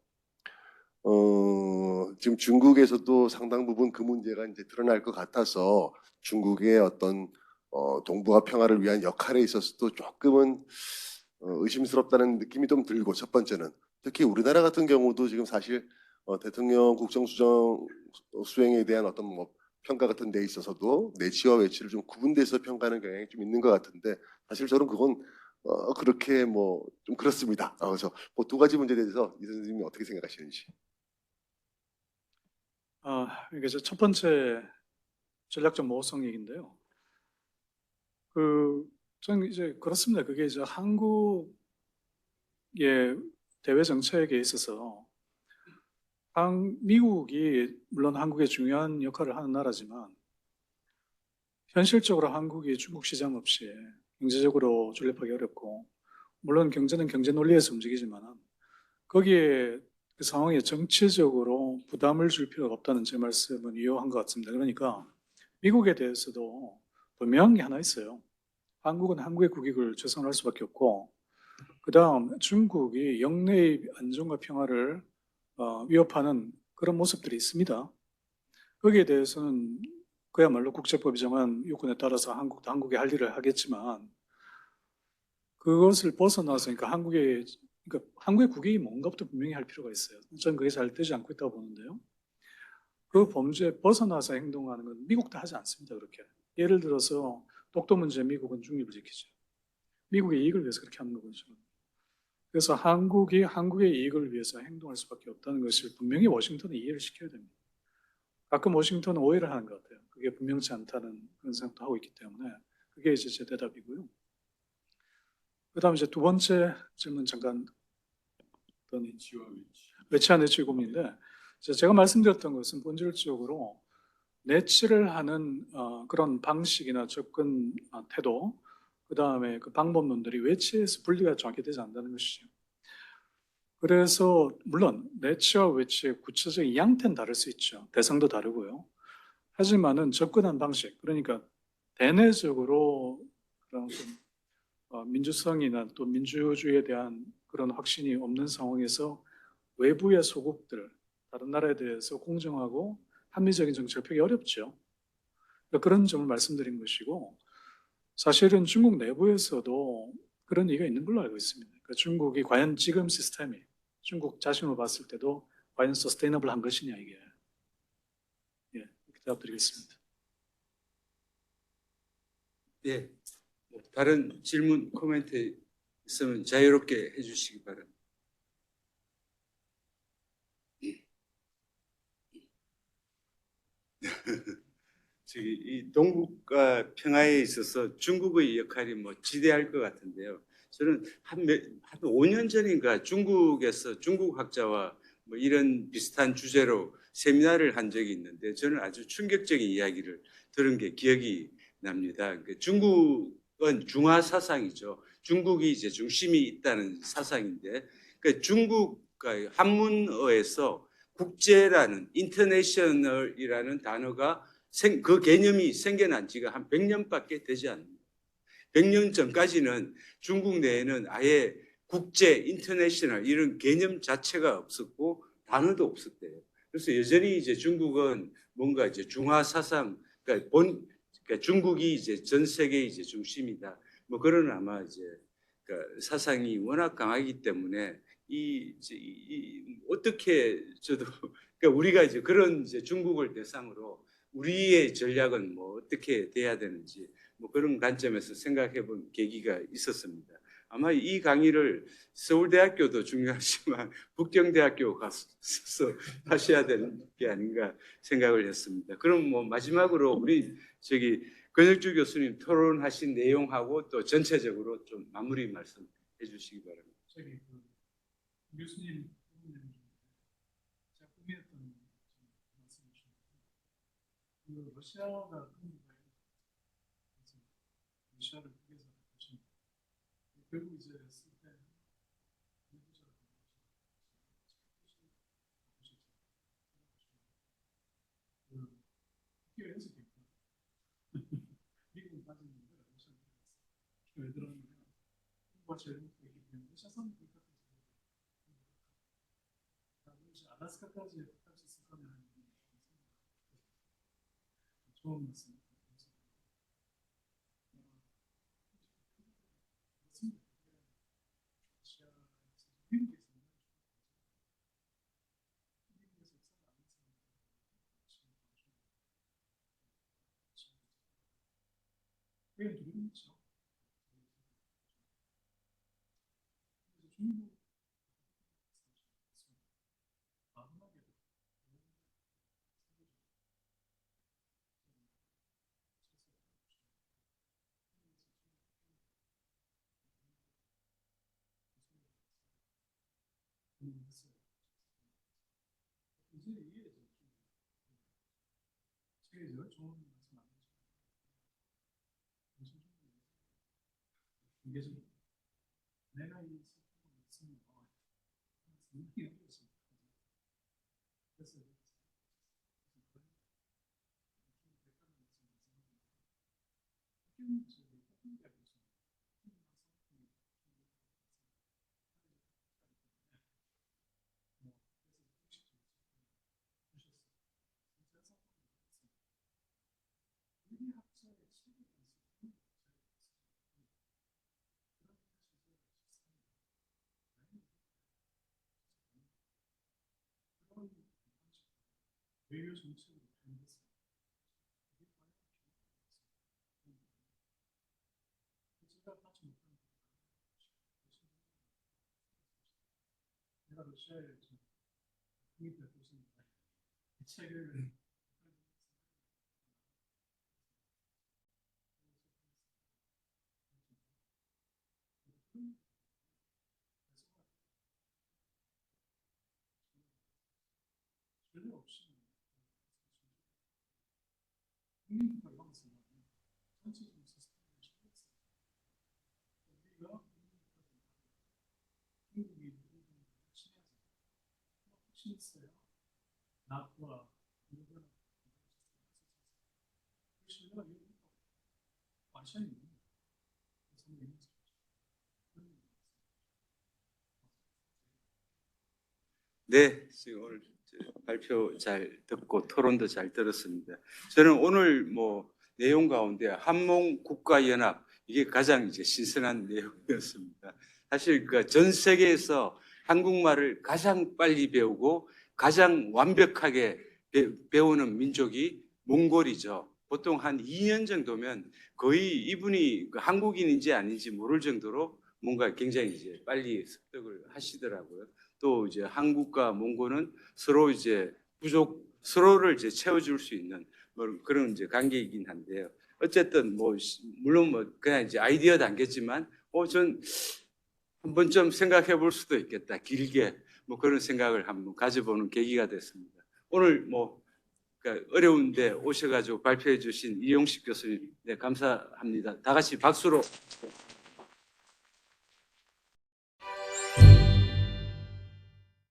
지금 중국에서도 상당 부분 그 문제가 이제 드러날 것 같아서 중국의 어떤 동북아 평화를 위한 역할에 있어서도 조금은 의심스럽다는 느낌이 좀 들고, 첫 번째는 특히 우리나라 같은 경우도 지금 사실 대통령 국정수정 수행에 대한 어떤 뭐 평가 같은 데 있어서도 내치와 외치를 좀 구분돼서 평가하는 경향이 좀 있는 것 같은데, 사실 저는 그건 그렇게 뭐 좀 그렇습니다. 그래서 그 두 가지 문제에 대해서 이 선생님이 어떻게 생각하시는지. 이게 첫 번째 전략적 모호성 얘기인데요. 저는 이제 그렇습니다. 그게 이제 한국의 대외 정책에 있어서 미국이 물론 한국의 중요한 역할을 하는 나라지만 현실적으로 한국이 중국 시장 없이 경제적으로 존립하기 어렵고, 물론 경제는 경제 논리에서 움직이지만 거기에 그 상황에 정치적으로 부담을 줄 필요가 없다는 제 말씀은 유효한 것 같습니다. 그러니까 미국에 대해서도 분명한 게 하나 있어요. 한국은 한국의 국익을 최선화할 수밖에 없고, 그다음 중국이 영내의 안정과 평화를 위협하는 그런 모습들이 있습니다. 거기에 대해서는 그야말로 국제법이 정한 요건에 따라서 한국도 한국의 할 일을 하겠지만, 그것을 벗어나서 그러니까 한국의 국익이 뭔가부터 분명히 할 필요가 있어요. 저는 그게 잘 되지 않고 있다고 보는데요. 그 범주에 벗어나서 행동하는 건 미국도 하지 않습니다. 그렇게. 예를 들어서 독도 문제 미국은 중립을 지키죠. 미국의 이익을 위해서 그렇게 하는 거죠. 그래서 한국이 한국의 이익을 위해서 행동할 수밖에 없다는 것을 분명히 워싱턴에 이해를 시켜야 됩니다. 가끔 워싱턴은 오해를 하는 것 같아요. 그게 분명치 않다는 그런 생각도 하고 있기 때문에 그게 이제 제 대답이고요. 그다음 이제 두 번째 질문 잠깐 어떤 외치와 내치 고민인데, 제가 말씀드렸던 것은 본질적으로 내치를 하는 그런 방식이나 접근 태도, 그 다음에 그 방법론들이 외치에서 분리가 정확히 되지 않는다는 것이죠. 그래서 물론 내치와 외치의 구체적인 양태는 다를 수 있죠. 대상도 다르고요. 하지만은 접근한 방식, 그러니까 대내적으로 그런 좀 민주성이나 또 민주주의에 대한 그런 확신이 없는 상황에서 외부의 소국들, 다른 나라에 대해서 공정하고 합리적인 정책을 펴기 어렵죠. 그러니까 그런 점을 말씀드린 것이고, 사실은 중국 내부에서도 그런 얘기가 있는 걸로 알고 있습니다. 그러니까 중국이 과연 지금 시스템이 중국 자신을 봤을 때도 과연 서스테이너블한 것이냐, 이게. 예, 이렇게 답드리겠습니다. 예, 뭐 다른 질문 코멘트 있으면 자유롭게 해주시기 바랍니다. 저기 이 동북아 평화에 있어서 중국의 역할이 뭐 지대할 것 같은데요. 저는 한 5년 전인가 중국에서 중국 학자와 뭐 이런 비슷한 주제로 세미나를 한 적이 있는데 저는 아주 충격적인 이야기를 들은 게 기억이 납니다. 그러니까 중국은 중화 사상이죠. 중국이 이제 중심이 있다는 사상인데, 그러니까 중국 한문어에서 국제라는 인터내셔널이라는 단어가 그 개념이 생겨난 지가 한 100년밖에 되지 않습니다. 100년 전까지는 중국 내에는 아예 국제, 인터내셔널 이런 개념 자체가 없었고 단어도 없었대요. 그래서 여전히 이제 중국은 뭔가 이제 중화 사상, 그러니까 중국이 이제 전 세계 이제 중심이다. 뭐 그런 아마 이제 그러니까 사상이 워낙 강하기 때문에 어떻게 저도 그러니까 우리가 이제 그런 이제 중국을 대상으로 우리의 전략은 뭐 어떻게 돼야 되는지 뭐 그런 관점에서 생각해 본 계기가 있었습니다. 아마 이 강의를 서울대학교도 중요하지만 북경대학교 가서 하셔야 되는 게 아닌가 생각을 했습니다. 그럼 뭐 마지막으로 우리 저기 권혁주 교수님 토론하신 내용하고 또 전체적으로 좀 마무리 말씀해 주시기 바랍니다. 저기 교수님 제가 궁금했던 말씀을 주셨는데, 러시아가 러시아를 위해서 보시면 결국 이제 쓸 때 학교 연습했고 미국은 빠졌는데 러시아는 왜 그러냐면 한국과 제일 있기 때문에 러시아 선수들 알라스카까지 할 수 있을 거냐 하는 좋은 말씀. 중국 이제 이게 제일 좋은 말씀 안 하시죠? 이게 좀 내가 이 시스템을 쓰면 느끼는 게 있습니다. 그래서 학교는 저기 외교 정책으로 변했습니다. 제가 받지 못한 내가 러시아에 좀 독립될 것입니다. 이 책을 전혀 없이 국민국가를 방송하는 전체적인 시스템을 시켰습니다. 우리가 한국이 친해서 훨씬 있어야 나와 우리가 신뢰가 완전히 있는 네, 지금 오늘 발표 잘 듣고 토론도 잘 들었습니다. 저는 오늘 뭐 내용 가운데 한몽 국가연합 이게 가장 이제 신선한 내용이었습니다. 사실 그 전 세계에서 한국말을 가장 빨리 배우고 가장 완벽하게 배우는 민족이 몽골이죠. 보통 한 2년 정도면 거의 이분이 그 한국인인지 아닌지 모를 정도로 뭔가 굉장히 이제 빨리 습득을 하시더라고요. 또 이제 한국과 몽골은 서로 이제 서로를 이제 채워줄 수 있는 뭐 그런 이제 관계이긴 한데요. 어쨌든 뭐 물론 뭐 그냥 이제 아이디어 단계지만 전 한 번쯤 생각해 볼 수도 있겠다. 길게 뭐 그런 생각을 한번 가져보는 계기가 됐습니다. 오늘 뭐 그러니까 어려운데 오셔가지고 발표해 주신 이용식 교수님, 네, 감사합니다. 다 같이 박수로.